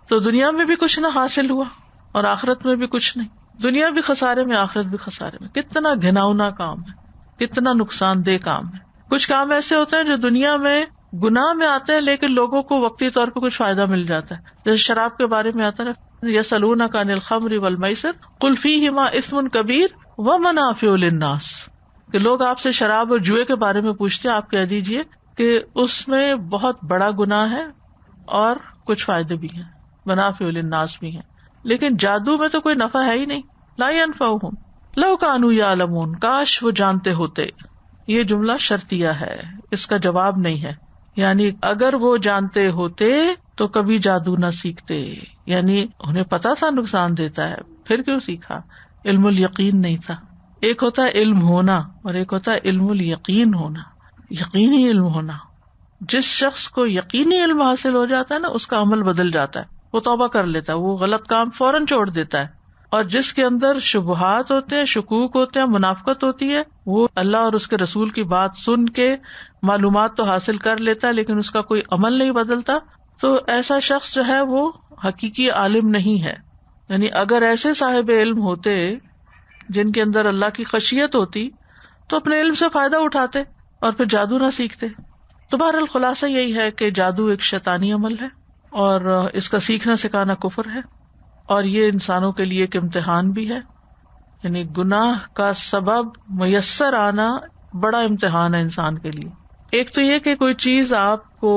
S1: تو دنیا میں بھی کچھ نہ حاصل ہوا اور آخرت میں بھی کچھ نہیں، دنیا بھی خسارے میں، آخرت بھی خسارے میں. کتنا گھناؤنا کام ہے، کتنا نقصان دہ کام ہے. کچھ کام ایسے ہوتے ہیں جو دنیا میں گناہ میں آتے ہیں لیکن لوگوں کو وقتی طور پہ کچھ فائدہ مل جاتا ہے. جیسے شراب کے بارے میں آتا ہے، یسألونک عن الخمر والمیسر قل فیہما اثم کبیر ومنافع للناس، کہ لوگ آپ سے شراب اور جوئے کے بارے میں پوچھتے ہیں، آپ کہہ دیجئے کہ اس میں بہت بڑا گناہ ہے اور کچھ فائدے بھی ہیں، منافع للناس بھی ہیں. لیکن جادو میں تو کوئی نفع ہے ہی نہیں. لا ينفعهم لو كانوا يعلمون، کاش وہ جانتے ہوتے. یہ جملہ شرطیہ ہے، اس کا جواب نہیں ہے. یعنی اگر وہ جانتے ہوتے تو کبھی جادو نہ سیکھتے، یعنی انہیں پتا تھا نقصان دیتا ہے، پھر کیوں سیکھا؟ علم الیقین نہیں تھا. ایک ہوتا ہے علم ہونا اور ایک ہوتا ہے علم الیقین ہونا، یقینی علم ہونا. جس شخص کو یقینی علم حاصل ہو جاتا ہے نا، اس کا عمل بدل جاتا ہے، وہ توبہ کر لیتا ہے، وہ غلط کام فوراً چھوڑ دیتا ہے. اور جس کے اندر شبہات ہوتے ہیں، شکوک ہوتے ہیں، منافقت ہوتی ہے، وہ اللہ اور اس کے رسول کی بات سن کے معلومات تو حاصل کر لیتا ہے لیکن اس کا کوئی عمل نہیں بدلتا، تو ایسا شخص جو ہے وہ حقیقی عالم نہیں ہے. یعنی اگر ایسے صاحب علم ہوتے جن کے اندر اللہ کی خشیت ہوتی تو اپنے علم سے فائدہ اٹھاتے اور پھر جادو نہ سیکھتے. تو بہرحال خلاصہ یہی ہے کہ جادو ایک شیطانی عمل ہے اور اس کا سیکھنا سکھانا کفر ہے، اور یہ انسانوں کے لیے ایک امتحان بھی ہے. یعنی گناہ کا سبب میسر آنا بڑا امتحان ہے انسان کے لیے. ایک تو یہ کہ کوئی چیز آپ کو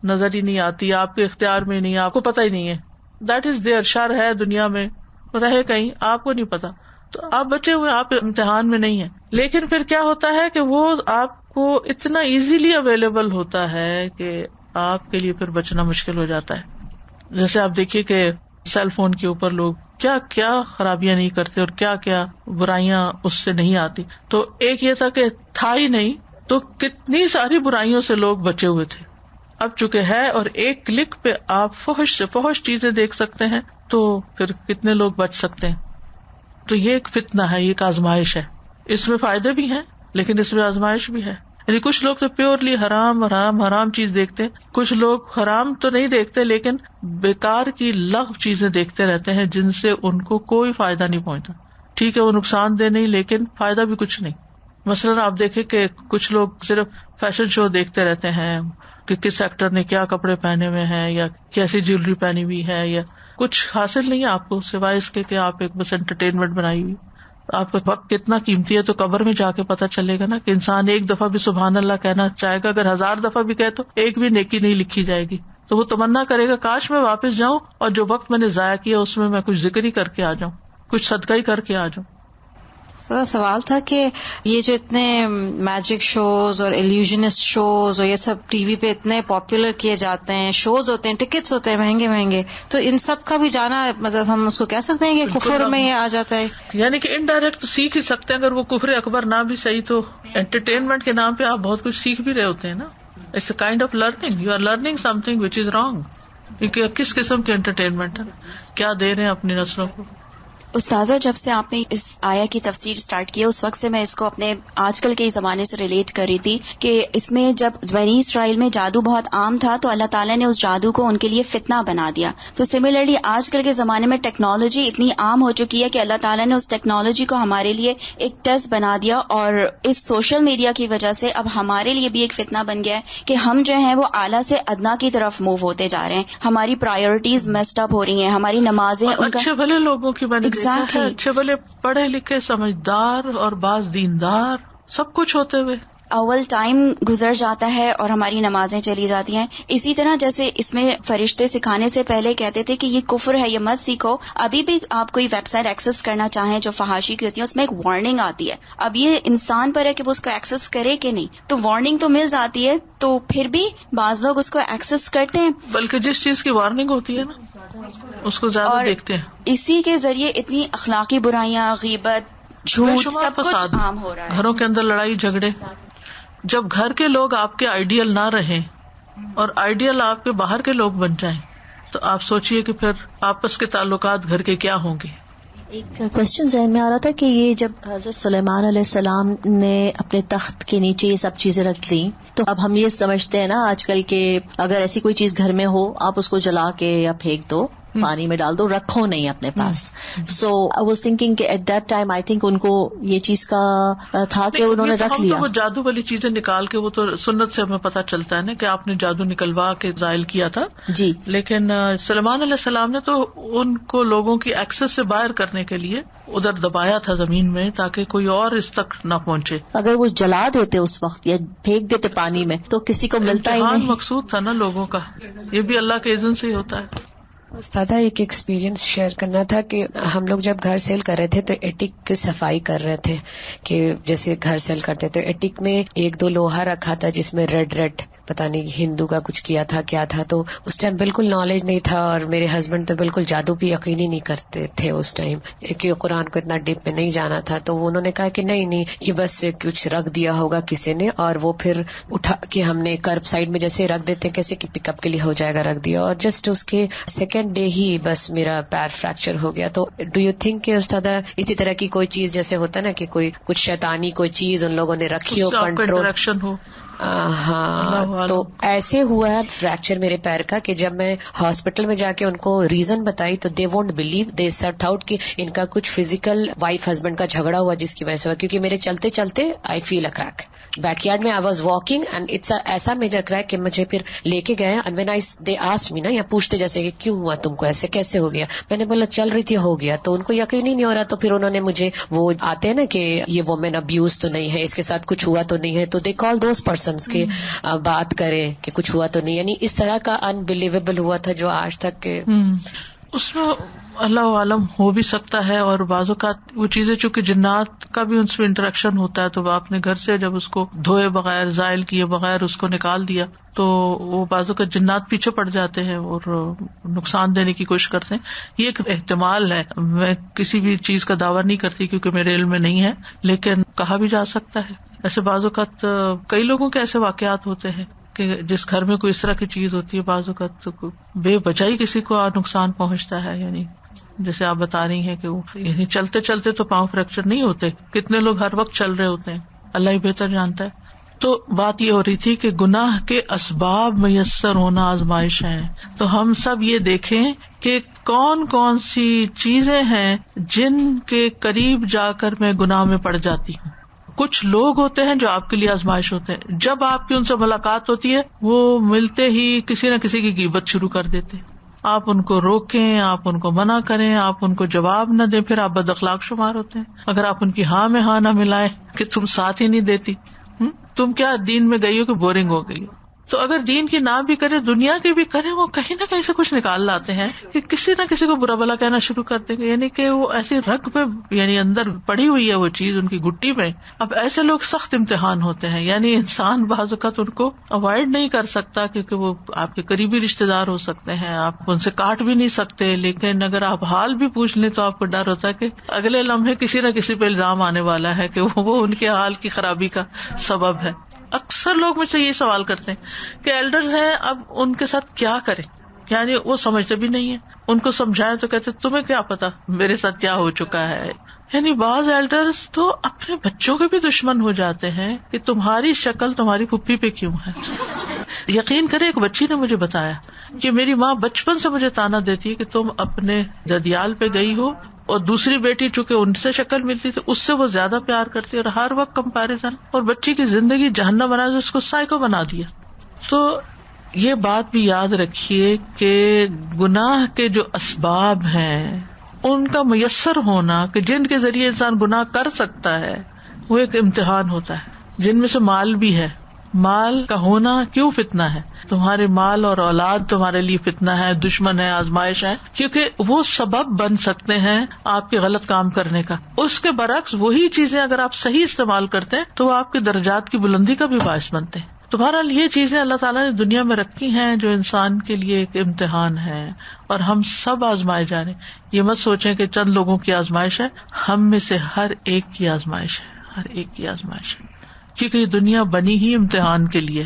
S1: نظر ہی نہیں آتی، آپ کے اختیار میں نہیں، آپ کو پتہ ہی نہیں ہے، دیٹ از دیئر، شر ہے دنیا میں، رہے کہیں آپ کو نہیں پتا، تو آپ بچے ہوئے، آپ امتحان میں نہیں ہیں. لیکن پھر کیا ہوتا ہے کہ وہ آپ کو اتنا ایزیلی اویلیبل ہوتا ہے کہ آپ کے لیے پھر بچنا مشکل ہو جاتا ہے. جیسے آپ دیکھیے کہ سیل فون کے اوپر لوگ کیا کیا خرابیاں نہیں کرتے اور کیا کیا برائیاں اس سے نہیں آتی. تو ایک یہ تھا کہ تھا ہی نہیں تو کتنی ساری برائیوں سے لوگ بچے ہوئے تھے. اب چونکہ ہے اور ایک کلک پہ آپ فحش سے فحش چیزیں دیکھ سکتے ہیں تو پھر کتنے لوگ بچ سکتے ہیں. تو یہ ایک فتنہ ہے، یہ ایک آزمائش ہے. اس میں فائدے بھی ہیں لیکن اس میں آزمائش بھی ہے. یعنی کچھ لوگ تو پیورلی حرام چیز دیکھتے ہیں، کچھ لوگ حرام تو نہیں دیکھتے لیکن بیکار کی لغو چیزیں دیکھتے رہتے ہیں جن سے ان کو کوئی فائدہ نہیں پہنچتا. ٹھیک ہے وہ نقصان دہ نہیں لیکن فائدہ بھی کچھ نہیں. مثلاً آپ دیکھیں کہ کچھ لوگ صرف فیشن شو دیکھتے رہتے ہیں کہ کس ایکٹر نے کیا کپڑے پہنے ہوئے ہیں یا کیسی جیولری پہنی ہوئی ہے، یا کچھ حاصل نہیں ہے آپ کو سوائے اس کے کہ آپ ایک بس انٹرٹینمنٹ بنائی ہوئی. آپ کا وقت کتنا قیمتی ہے تو قبر میں جا کے پتہ چلے گا نا کہ انسان ایک دفعہ بھی سبحان اللہ کہنا چاہے گا، اگر 1000 دفعہ بھی کہے تو ایک بھی نیکی نہیں لکھی جائے گی. تو وہ تمنا کرے گا کاش میں واپس جاؤں اور جو وقت میں نے ضائع کیا اس میں کچھ ذکر ہی کر کے آ جاؤں, کچھ صدقہ ہی کر کے آ جاؤں.
S8: سوال تھا کہ یہ جو اتنے میجک شوز اور ایلیوژنسٹ شوز اور یہ سب ٹی وی پہ اتنے پاپولر کیے جاتے ہیں, شوز ہوتے ہیں, ٹکٹس ہوتے ہیں مہنگے مہنگے, تو ان سب کا بھی جانا مطلب ہم اس کو کہہ سکتے ہیں کہ کفر میں یہ آ جاتا ہے؟
S1: یعنی کہ انڈائریکٹ تو سیکھ ہی سکتے ہیں, اگر وہ کفر اکبر نہ بھی صحیح تو انٹرٹینمنٹ کے نام پہ آپ بہت کچھ سیکھ بھی رہے ہوتے ہیں نا. It's a kind of learning, you are learning something which is wrong. کیونکہ کس قسم کے انٹرٹینمنٹ ہے, کیا دے رہے ہیں اپنی نسلوں کو.
S7: استاذہ, جب سے آپ نے اس آیا کی تفسیر سٹارٹ کی اس وقت سے میں اس کو اپنے آج کل کے زمانے سے ریلیٹ کر رہی تھی کہ اس میں جب بنی اسرائیل میں جادو بہت عام تھا تو اللہ تعالیٰ نے اس جادو کو ان کے لیے فتنہ بنا دیا. تو سملرلی آج کل کے زمانے میں ٹیکنالوجی اتنی عام ہو چکی ہے کہ اللہ تعالیٰ نے اس ٹیکنالوجی کو ہمارے لیے ایک ٹیسٹ بنا دیا, اور اس سوشل میڈیا کی وجہ سے اب ہمارے لیے بھی ایک فتنہ بن گیا ہے کہ ہم جو ہیں وہ اعلیٰ سے ادنا کی طرف موو ہوتے جا رہے ہیں. ہماری پرائیورٹیز میسڈ اپ ہو رہی ہیں, ہماری نمازیں
S1: اچھے بھلے لوگوں کی میں نے دیکھا ہے, اچھے بھلے پڑھے لکھے سمجھدار اور بعض دیندار سب کچھ ہوتے ہوئے
S7: اول ٹائم گزر جاتا ہے اور ہماری نمازیں چلی جاتی ہیں. اسی طرح جیسے اس میں فرشتے سکھانے سے پہلے کہتے تھے کہ یہ کفر ہے, یہ مت سیکھو. ابھی بھی آپ کوئی ویب سائٹ ایکسس کرنا چاہیں جو فحاشی کی ہوتی ہے اس میں ایک وارننگ آتی ہے. اب یہ انسان پر ہے کہ وہ اس کو ایکسس کرے کہ نہیں. تو وارننگ تو مل جاتی ہے تو پھر بھی بعض لوگ اس کو ایکسس کرتے ہیں,
S1: بلکہ جس چیز کی وارننگ ہوتی ہے نا اس کو زیادہ دیکھتے ہیں.
S7: اسی کے ذریعے اتنی اخلاقی برائیاں, غیبت, جھوٹ, سب کچھ عام ہو رہا ہے.
S1: گھروں کے اندر لڑائی جھگڑے, جب گھر کے لوگ آپ کے آئیڈیل نہ رہیں اور آئیڈیل آپ کے باہر کے لوگ بن جائیں تو آپ سوچئے کہ پھر آپس کے تعلقات گھر کے کیا ہوں گے.
S9: ایک کوشچن ذہن میں آ رہا تھا کہ یہ جب حضرت سلیمان علیہ السلام نے اپنے تخت کے نیچے یہ سب چیزیں رکھ لی تو اب ہم یہ سمجھتے ہیں نا آج کل کہ اگر ایسی کوئی چیز گھر میں ہو آپ اس کو جلا کے یا پھینک دو, پانی میں ڈال دو, رکھو نہیں اپنے پاس. سو آئی واز تھنکنگ کہ at that time I think ان کو یہ چیز کا تھا کہ انہوں نے رکھ لیا.
S1: وہ جادو والی چیزیں نکال کے, وہ تو سنت سے ہمیں پتہ چلتا ہے نا کہ آپ نے جادو نکلوا کے زائل کیا تھا
S9: جی.
S1: لیکن سلیمان علیہ السلام نے تو ان کو لوگوں کی ایکسس سے باہر کرنے کے لیے ادھر دبایا تھا زمین میں تاکہ کوئی اور اس تک نہ پہنچے.
S9: اگر وہ جلا دیتے اس وقت یا پھینک دیتے پانی میں تو کسی کو ملتا ہی نہیں.
S1: مقصود تھا نا لوگوں کا, یہ بھی اللہ کے اذن سے ہی ہوتا ہے.
S10: استادہ ایک ایکسپیرینس شیئر کرنا تھا کہ ہم لوگ جب گھر سیل کر رہے تھے تو ایٹک کی صفائی کر رہے تھے کہ جیسے گھر سیل کرتے تو ایٹک میں ایک دو لوہا رکھا تھا جس میں ریڈ پتہ نہیں ہندو کا کچھ کیا تھا کیا تھا. تو اس ٹائم بالکل نالج نہیں تھا اور میرے ہسبینڈ تو بالکل جادو بھی یقین ہی نہیں کرتے تھے اس ٹائم کہ قرآن کو اتنا ڈیپ میں نہیں جانا تھا. تو انہوں نے کہا کہ نہیں یہ بس کچھ رکھ دیا ہوگا کسی نے اور وہ پھر اٹھا کے ہم نے کرب سائڈ میں جیسے رکھ دیتے کیسے کہ پک اپ کے لیے ہو جائے گا, رکھ دیا اور جسٹ اس کے سیکنڈ ڈے ہی بس میرا پیر فریکچر ہو گیا. تو ڈو یو تھنک کہ استاد اسی طرح کی کوئی چیز جیسے ہوتا ہے نا کہ کوئی کچھ شیطانی کوئی چیز ان لوگوں نے رکھی ہو, کنٹرول
S1: ہو.
S10: ہاں تو ایسے ہوا ہے فریکچر میرے پیر کا کہ جب میں ہاسپٹل میں جا کے ان کو ریزن بتائی تو they won't believe, they set out کہ ان کا کچھ فزیکل وائف ہسبینڈ کا جھگڑا ہوا جس کی وجہ سے ہوا. کیونکہ میرے چلتے چلتے I fell a crack backyard میں, I was walking and it's ایسا میجر کریک کہ مجھے پھر لے کے گئے and when they asked me نا یا پوچھتے جیسے کہ کیوں ہوا تم کو, ایسے کیسے ہو گیا. میں نے بولا چل رہی تھی ہو گیا. تو ان کو یقین ہی نہیں ہو رہا. تو پھر انہوں نے مجھے وہ آتے ہیں نا کہ یہ وومن ابیوز تو نہیں ہے, اس کے ساتھ کچھ ہوا تو نہیں ہے, تو دے کال دوز پرسنس کے بات کریں کہ کچھ ہوا تو نہیں. یعنی اس طرح کا انبلیویبل ہوا تھا جو آج تک کے
S1: اس میں اللہ عالم ہو بھی سکتا ہے. اور بعض اوقات وہ چیزیں چونکہ جنات کا بھی ان سے انٹریکشن ہوتا ہے تو وہ اپنے گھر سے جب اس کو دھوئے بغیر زائل کیے بغیر اس کو نکال دیا تو وہ بعض اوقات جنات پیچھے پڑ جاتے ہیں اور نقصان دینے کی کوشش کرتے ہیں. یہ ایک احتمال ہے, میں کسی بھی چیز کا دعویٰ نہیں کرتی کیونکہ میرے علم میں نہیں ہے, لیکن کہا بھی جا سکتا ہے. ایسے بعض اوقات کئی لوگوں کے ایسے واقعات ہوتے ہیں کہ جس گھر میں کوئی اس طرح کی چیز ہوتی ہے بعض اوقات بے وجہ کسی کو نقصان پہنچتا ہے. یعنی جیسے آپ بتا رہی ہیں کہ وہ یعنی چلتے چلتے تو پاؤں فریکچر نہیں ہوتے, کتنے لوگ ہر وقت چل رہے ہوتے ہیں, اللہ ہی بہتر جانتا ہے. تو بات یہ ہو رہی تھی کہ گناہ کے اسباب میسر ہونا آزمائش ہے. تو ہم سب یہ دیکھیں کہ کون کون سی چیزیں ہیں جن کے قریب جا کر میں گناہ میں پڑ جاتی ہوں. کچھ لوگ ہوتے ہیں جو آپ کے لیے آزمائش ہوتے ہیں. جب آپ کی ان سے ملاقات ہوتی ہے وہ ملتے ہی کسی نہ کسی کی غیبت شروع کر دیتے. آپ ان کو روکیں, آپ ان کو منع کریں, آپ ان کو جواب نہ دیں, پھر آپ بد اخلاق شمار ہوتے ہیں. اگر آپ ان کی ہاں میں ہاں نہ ملائیں کہ تم ساتھ ہی نہیں دیتی, تم کیا دین میں گئی ہو کہ بورنگ ہو گئی ہو. تو اگر دین کی نہ بھی کرے دنیا کی بھی کرے, وہ کہیں نہ کہیں سے کچھ نکال لاتے ہیں کہ کسی نہ کسی کو برا بھلا کہنا شروع کر دیں گے, یعنی کہ وہ ایسی رگ میں یعنی اندر پڑی ہوئی ہے وہ چیز ان کی گٹی میں. اب ایسے لوگ سخت امتحان ہوتے ہیں, یعنی انسان بعض اوقات ان کو اوائڈ نہیں کر سکتا کیونکہ وہ آپ کے قریبی رشتے دار ہو سکتے ہیں, آپ ان سے کاٹ بھی نہیں سکتے, لیکن اگر آپ حال بھی پوچھ لیں تو آپ کو ڈر ہوتا ہے کہ اگلے لمحے کسی نہ کسی پہ الزام آنے والا ہے کہ وہ ان کے حال کی خرابی کا سبب ہے. اکثر لوگ مجھ سے یہ سوال کرتے ہیں کہ ایلڈرز ہیں, اب ان کے ساتھ کیا کریں, یعنی وہ سمجھتے بھی نہیں ہیں, ان کو سمجھائیں تو کہتے تمہیں کیا پتا میرے ساتھ کیا ہو چکا ہے. یعنی بعض ایلڈرز تو اپنے بچوں کے بھی دشمن ہو جاتے ہیں کہ تمہاری شکل تمہاری پھپھی پہ کیوں ہے. یقین کرے ایک بچی نے مجھے بتایا کہ میری ماں بچپن سے مجھے تانا دیتی ہے کہ تم اپنے ددیال پہ گئی ہو اور دوسری بیٹی چونکہ ان سے شکل ملتی تھی اس سے وہ زیادہ پیار کرتی, اور ہر وقت کمپیریزن, اور بچی کی زندگی جہنم بنا دیا, اس کو سائیکو بنا دیا. تو یہ بات بھی یاد رکھیے کہ گناہ کے جو اسباب ہیں ان کا میسر ہونا کہ جن کے ذریعے انسان گناہ کر سکتا ہے وہ ایک امتحان ہوتا ہے, جن میں سے مال بھی ہے. مال کا ہونا کیوں فتنہ ہے؟ تمہارے مال اور اولاد تمہارے لیے فتنہ ہے, دشمن ہے, آزمائش ہے, کیونکہ وہ سبب بن سکتے ہیں آپ کے غلط کام کرنے کا. اس کے برعکس وہی چیزیں اگر آپ صحیح استعمال کرتے ہیں تو وہ آپ کے درجات کی بلندی کا بھی باعث بنتے ہیں. تو بہرحال یہ چیزیں اللہ تعالیٰ نے دنیا میں رکھی ہیں جو انسان کے لیے ایک امتحان ہے, اور ہم سب آزمائے جا رہے ہیں. یہ مت سوچیں کہ چند لوگوں کی آزمائش ہے, ہم میں سے ہر ایک کی آزمائش ہے, ہر ایک کی آزمائش ہے, کیونکہ یہ دنیا بنی ہی امتحان کے لیے.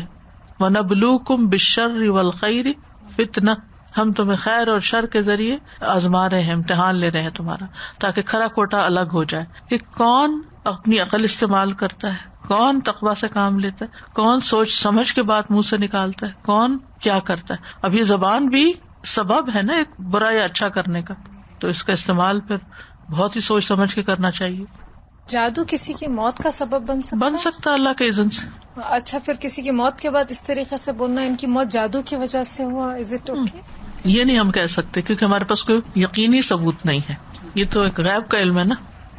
S1: وَنَبْلُوكُمْ بِالشَّرِّ وَالْخَيْرِ فِتْنَةً, ہم تمہیں خیر اور شر کے ذریعے آزما رہے ہیں, امتحان لے رہے ہیں تمہارا, تاکہ کھرا کھوٹا الگ ہو جائے کہ کون اپنی عقل استعمال کرتا ہے, کون تقویٰ سے کام لیتا ہے, کون سوچ سمجھ کے بات منہ سے نکالتا ہے, کون کیا کرتا ہے. اب یہ زبان بھی سبب ہے نا ایک برا یا اچھا کرنے کا, تو اس کا استعمال پھر بہت ہی سوچ سمجھ کے کرنا چاہیے.
S11: جادو کسی کی موت کا سبب بن سکتا
S1: ہے اللہ کے اذن سے.
S11: اچھا, پھر کسی کی موت کے بعد اس طریقے سے بولنا ان کی موت جادو کی وجہ سے ہوا, از اٹ اوکے؟
S1: یہ نہیں ہم کہہ سکتے کیونکہ ہمارے پاس کوئی یقینی ثبوت نہیں ہے, یہ تو ایک غیب کا علم ہے نا.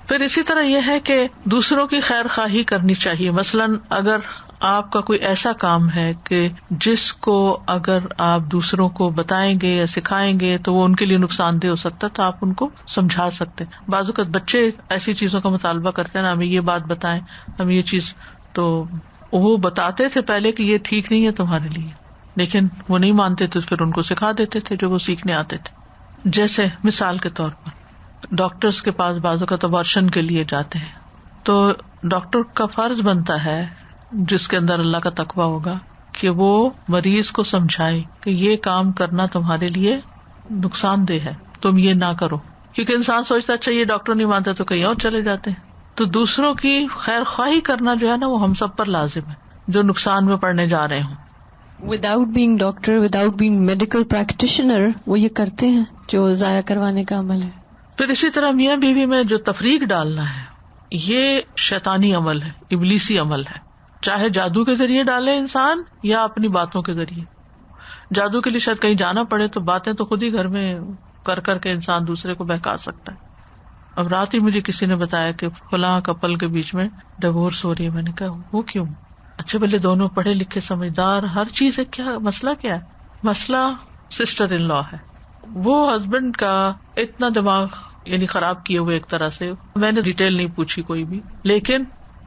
S1: پھر اسی طرح یہ ہے کہ دوسروں کی خیر خواہی کرنی چاہیے. مثلاً اگر آپ کا کوئی ایسا کام ہے کہ جس کو اگر آپ دوسروں کو بتائیں گے یا سکھائیں گے تو وہ ان کے لیے نقصان دہ ہو سکتا ہے, تو آپ ان کو سمجھا سکتے ہیں. بعض اوقات بچے ایسی چیزوں کا مطالبہ کرتے ہیں نا, ہمیں یہ بات بتائیں, ہم یہ چیز, تو وہ بتاتے تھے پہلے کہ یہ ٹھیک نہیں ہے تمہارے لیے, لیکن وہ نہیں مانتے تو پھر ان کو سکھا دیتے تھے جو وہ سیکھنے آتے تھے. جیسے مثال کے طور پر ڈاکٹرز کے پاس بعض اوقات ابارشن کے لیے جاتے ہیں, تو ڈاکٹر کا فرض بنتا ہے جس کے اندر اللہ کا تقویٰ ہوگا کہ وہ مریض کو سمجھائے کہ یہ کام کرنا تمہارے لیے نقصان دہ ہے, تم یہ نہ کرو. کیونکہ انسان سوچتا اچھا یہ ڈاکٹر نہیں مانتا تو کہیں اور چلے جاتے ہیں. تو دوسروں کی خیر خواہی کرنا جو ہے نا وہ ہم سب پر لازم ہے جو نقصان میں پڑنے جا رہے ہوں.
S12: Without being doctor, without being medical practitioner, وہ یہ کرتے ہیں جو ضائع کروانے کا عمل ہے.
S1: پھر اسی طرح میاں بیوی میں جو تفریق ڈالنا ہے یہ شیطانی عمل ہے, ابلیسی عمل ہے. چاہے جادو کے ذریعے ڈالے انسان یا اپنی باتوں کے ذریعے. جادو کے لیے شاید کہیں جانا پڑے تو باتیں تو خود ہی گھر میں کر کر کے انسان دوسرے کو بہکا سکتا ہے. اب رات ہی مجھے کسی نے بتایا کہ فلاں کپل کے بیچ میں ڈیورس ہو رہی ہے. میں نے کہا وہ کیوں؟ اچھے بھلے دونوں پڑھے لکھے سمجھدار, ہر چیز ہے, کیا مسئلہ کیا ہے؟ مسئلہ سسٹر ان لا ہے. وہ ہسبینڈ کا اتنا دماغ یعنی خراب کیے ہوئے ایک طرح سے, میں نے ڈیٹیل نہیں پوچھی کوئی بھی, لیکن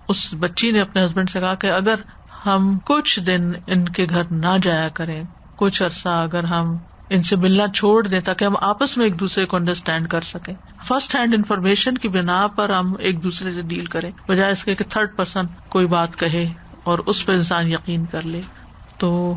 S1: اس بچی نے اپنے ہسبینڈ سے کہا کہ اگر ہم کچھ دن ان کے گھر نہ جایا کریں, کچھ عرصہ اگر ہم ان سے ملنا چھوڑ دیں تاکہ ہم آپس میں ایک دوسرے کو انڈرسٹینڈ کر سکیں, فرسٹ ہینڈ انفارمیشن کی بنا پر ہم ایک دوسرے سے ڈیل کریں بجائے اس کے کہ تھرڈ پرسن کوئی بات کہے اور اس پہ انسان یقین کر لے. تو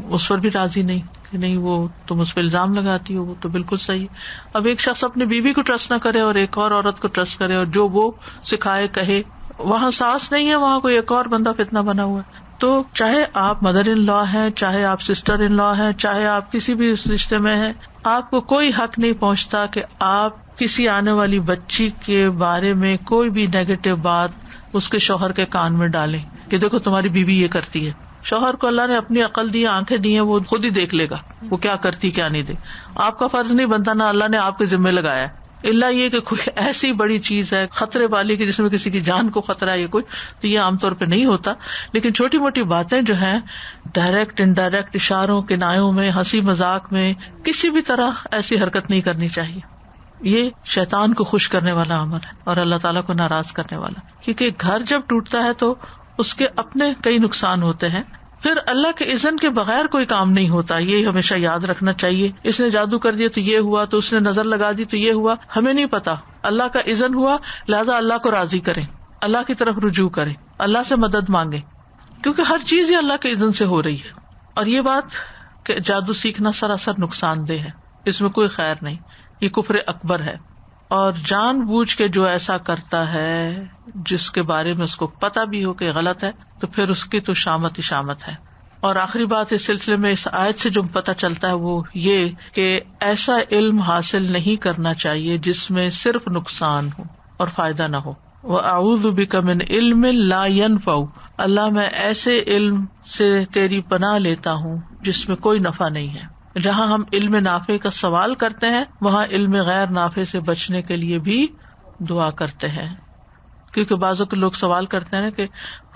S1: اس پر بھی راضی نہیں کہ نہیں وہ تم اس پہ الزام لگاتی ہو, وہ تو بالکل صحیح. اب ایک شخص اپنی بیوی کو ٹرسٹ نہ کرے اور ایک اور عورت کو ٹرسٹ کرے اور جو وہ سکھائے کہے, وہاں ساس نہیں ہے, وہاں کوئی ایک اور بندہ فتنہ بنا ہوا ہے. تو چاہے آپ مدر ان لا ہیں, چاہے آپ سسٹر ان لا ہیں, چاہے آپ کسی بھی رشتے میں ہیں, آپ کو کوئی حق نہیں پہنچتا کہ آپ کسی آنے والی بچی کے بارے میں کوئی بھی نیگیٹو بات اس کے شوہر کے کان میں ڈالیں کہ دیکھو تمہاری بیوی یہ کرتی ہے. شوہر کو اللہ نے اپنی عقل دی, آنکھیں دی ہیں, وہ خود ہی دیکھ لے گا وہ کیا کرتی کیا نہیں دے. آپ کا فرض نہیں بنتا, نہ اللہ نے آپ کے ذمہ لگایا. اللہ یہ کہ کوئی ایسی بڑی چیز ہے خطرے والی کہ جس میں کسی کی جان کو خطرہ ہے، یہ کوئی تو یہ عام طور پہ نہیں ہوتا. لیکن چھوٹی موٹی باتیں جو ہیں ڈائریکٹ انڈائریکٹ اشاروں کنایوں میں ہنسی مذاق میں کسی بھی طرح ایسی حرکت نہیں کرنی چاہیے. یہ شیطان کو خوش کرنے والا عمل ہے اور اللہ تعالیٰ کو ناراض کرنے والا، کیونکہ گھر جب ٹوٹتا ہے تو اس کے اپنے کئی نقصان ہوتے ہیں. پھر اللہ کے اذن کے بغیر کوئی کام نہیں ہوتا، یہ ہمیشہ یاد رکھنا چاہیے. اس نے جادو کر دیا تو یہ ہوا، تو اس نے نظر لگا دی تو یہ ہوا، ہمیں نہیں پتا. اللہ کا اذن ہوا، لہذا اللہ کو راضی کریں، اللہ کی طرف رجوع کریں، اللہ سے مدد مانگیں، کیونکہ ہر چیز ہی اللہ کے اذن سے ہو رہی ہے. اور یہ بات کہ جادو سیکھنا سراسر نقصان دہ ہے، اس میں کوئی خیر نہیں، یہ کفر اکبر ہے. اور جان بوجھ کے جو ایسا کرتا ہے جس کے بارے میں اس کو پتا بھی ہو کہ غلط ہے تو پھر اس کی تو شامت ہی شامت ہے. اور آخری بات اس سلسلے میں اس آیت سے جو پتہ چلتا ہے وہ یہ کہ ایسا علم حاصل نہیں کرنا چاہیے جس میں صرف نقصان ہو اور فائدہ نہ ہو. وَأَعُوذُ بِكَ مِنْ عِلْمٍ لَا يَنْفَعُ، اللہ میں ایسے علم سے تیری پناہ لیتا ہوں جس میں کوئی نفع نہیں ہے. جہاں ہم علم نافع کا سوال کرتے ہیں وہاں علم غیر نافع سے بچنے کے لیے بھی دعا کرتے ہیں. کیونکہ بعضوں کے لوگ سوال کرتے ہیں نا کہ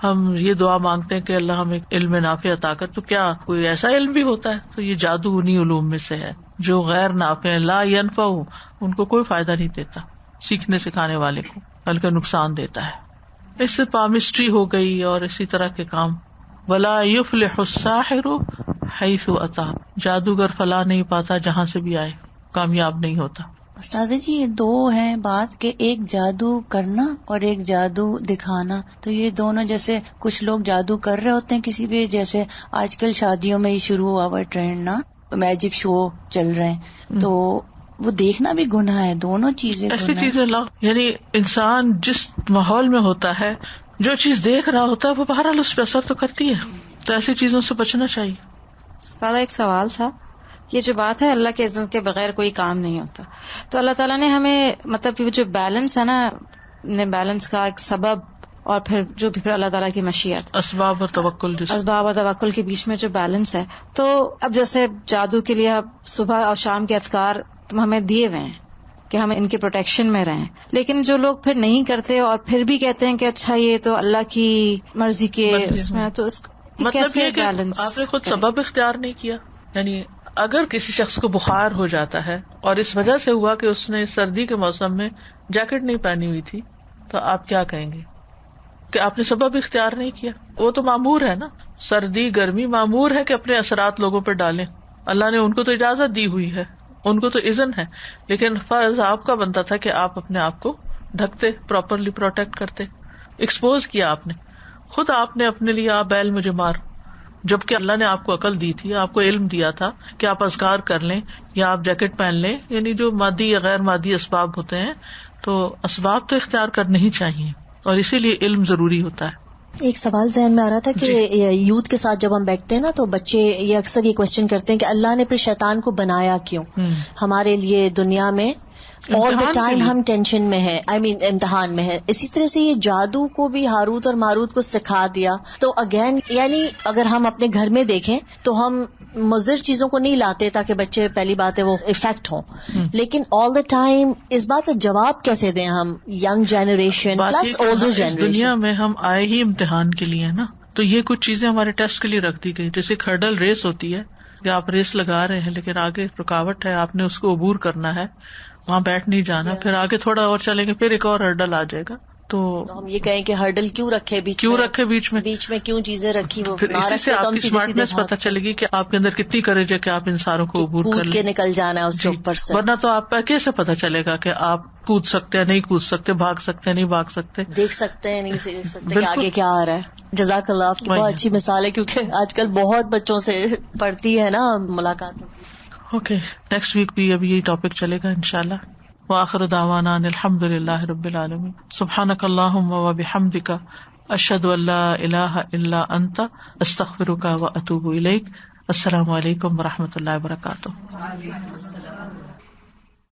S1: ہم یہ دعا مانگتے ہیں کہ اللہ ہمیں علم نافع عطا کر، تو کیا کوئی ایسا علم بھی ہوتا ہے؟ تو یہ جادو انہی علوم میں سے ہے جو غیر نافع، لا ينفع، ان کو کوئی فائدہ نہیں دیتا سیکھنے سکھانے والے کو، بلکہ نقصان دیتا ہے. اس سے پامسٹری ہو گئی اور اسی طرح کے کام. ولا يفلح الساحر حیث اتی، جادوگر فلاح نہیں پاتا جہاں سے بھی آئے، کامیاب نہیں ہوتا.
S6: استاذہ جی یہ دو ہیں بات کہ ایک جادو کرنا اور ایک جادو دکھانا، تو یہ دونوں جیسے کچھ لوگ جادو کر رہے ہوتے ہیں کسی بھی، جیسے آج کل شادیوں میں ہی شروع ہوا ہوا ٹرینڈ نا، میجک شو چل رہے ہیں، تو وہ دیکھنا بھی گناہ ہے. دونوں چیزیں
S1: ایسی چیزیں یعنی انسان جس ماحول میں ہوتا ہے جو چیز دیکھ رہا ہوتا ہے وہ بہرحال اس پہ اثر تو کرتی ہے، تو ایسی چیزوں سے بچنا چاہیے.
S8: استاد ایک سوال تھا، یہ جو بات ہے اللہ کے اذن کے بغیر کوئی کام نہیں ہوتا، تو اللہ تعالیٰ نے ہمیں مطلب کہ جو بیلنس ہے نا، بیلنس کا ایک سبب اور پھر جو بھی پھر اللہ تعالیٰ کی مشیت،
S1: اسباب اور توکل،
S8: اسباب اور توکل کے بیچ میں جو بیلنس ہے. تو اب جیسے جادو کے لیے صبح اور شام کے اذکار ہمیں دیے ہوئے ہیں کہ ہم ان کے پروٹیکشن میں رہیں، لیکن جو لوگ پھر نہیں کرتے اور پھر بھی کہتے ہیں کہ اچھا یہ تو اللہ کی مرضی کے اس میں، تو اس
S1: مطلب یہ کہ آپ نے خود سبب اختیار نہیں کیا. یعنی اگر کسی شخص کو بخار ہو جاتا ہے اور اس وجہ سے ہوا کہ اس نے سردی کے موسم میں جیکٹ نہیں پہنی ہوئی تھی، تو آپ کیا کہیں گے کہ آپ نے سبب اختیار نہیں کیا؟ وہ تو معمور ہے نا، سردی گرمی معمور ہے کہ اپنے اثرات لوگوں پہ ڈالیں. اللہ نے ان کو تو اجازت دی ہوئی ہے، ان کو تو اذن ہے، لیکن فرض آپ کا بنتا تھا کہ آپ اپنے آپ کو ڈھکتے، پراپرلی پروٹیکٹ کرتے. ایکسپوز کیا آپ نے، خود آپ نے اپنے لیے آپ بیل مجھے مار، جبکہ اللہ نے آپ کو عقل دی تھی، آپ کو علم دیا تھا کہ آپ اذکار کر لیں یا آپ جیکٹ پہن لیں. یعنی جو مادی یا غیر مادی اسباب ہوتے ہیں تو اسباب تو اختیار کرنے ہی چاہیے، اور اسی لیے علم ضروری ہوتا ہے.
S9: ایک سوال ذہن میں آ رہا تھا کہ یوتھ کے ساتھ جب ہم بیٹھتے ہیں نا تو بچے یہ اکثر یہ کوشچن کرتے ہیں کہ اللہ نے پھر شیطان کو بنایا کیوں ہمارے لیے دنیا میں، آل دا ٹائم ہم ٹینشن میں ہے، امتحان میں ہے. اسی طرح سے یہ جادو کو بھی ہاروت اور ماروت کو سکھا دیا. تو اگین یعنی اگر ہم اپنے گھر میں دیکھیں تو ہم مضر چیزوں کو نہیں لاتے تاکہ بچے پہلی بات ہے وہ افیکٹ ہوں، لیکن آل دا ٹائم اس بات کا جواب کیسے دیں ہم young generation plus older generation?
S1: دنیا میں ہم آئے ہی امتحان کے لیے نا، تو یہ کچھ چیزیں ہمارے ٹیسٹ کے لیے رکھ دی گئی. جیسے ہرڈل ریس ہوتی ہے کہ آپ ریس لگا رہے ہیں لیکن آگے رکاوٹ ہے، آپ نے اس کو عبور کرنا ہے، وہاں بیٹھ نہیں جانا، پھر آگے تھوڑا اور چلیں گے پھر ایک اور ہرڈل آ جائے گا. تو
S9: ہم یہ کہیں کہ ہرڈل کیوں رکھے بیچ میں کیوں چیزیں رکھی، وہ
S1: پھر اسی سے آپ کی اسمارٹنیس پتہ چلے گی کہ آپ کے اندر کتنی کریج ہے کہ آپ ان ساروں کو عبور کر
S9: کے نکل جانا ہے اس کے اوپر سے.
S1: ورنہ تو آپ کیسے پتہ چلے گا کہ آپ کود سکتے ہیں نہیں کود سکتے، بھاگ سکتے ہیں نہیں بھاگ سکتے،
S9: دیکھ سکتے ہیں نہیں دیکھ سکتے کہ آگے کیا آ رہا ہے. جزاک اللہ، آپ کی بہت اچھی مثال ہے، کیونکہ آج کل بہت بچوں سے پڑتی ہے نا ملاقات.
S1: اوکے، نیکسٹ ویک بھی ابھی یہی ٹاپک چلے گا انشاءاللہ. وآخر دعوانا الحمد للہ رب العالمین. سبحانک اللہم وبحمدک، اشہد ان لا الہ الا انت، استغفرک واتوب الیک. السلام علیکم ورحمۃ اللہ وبرکاتہ.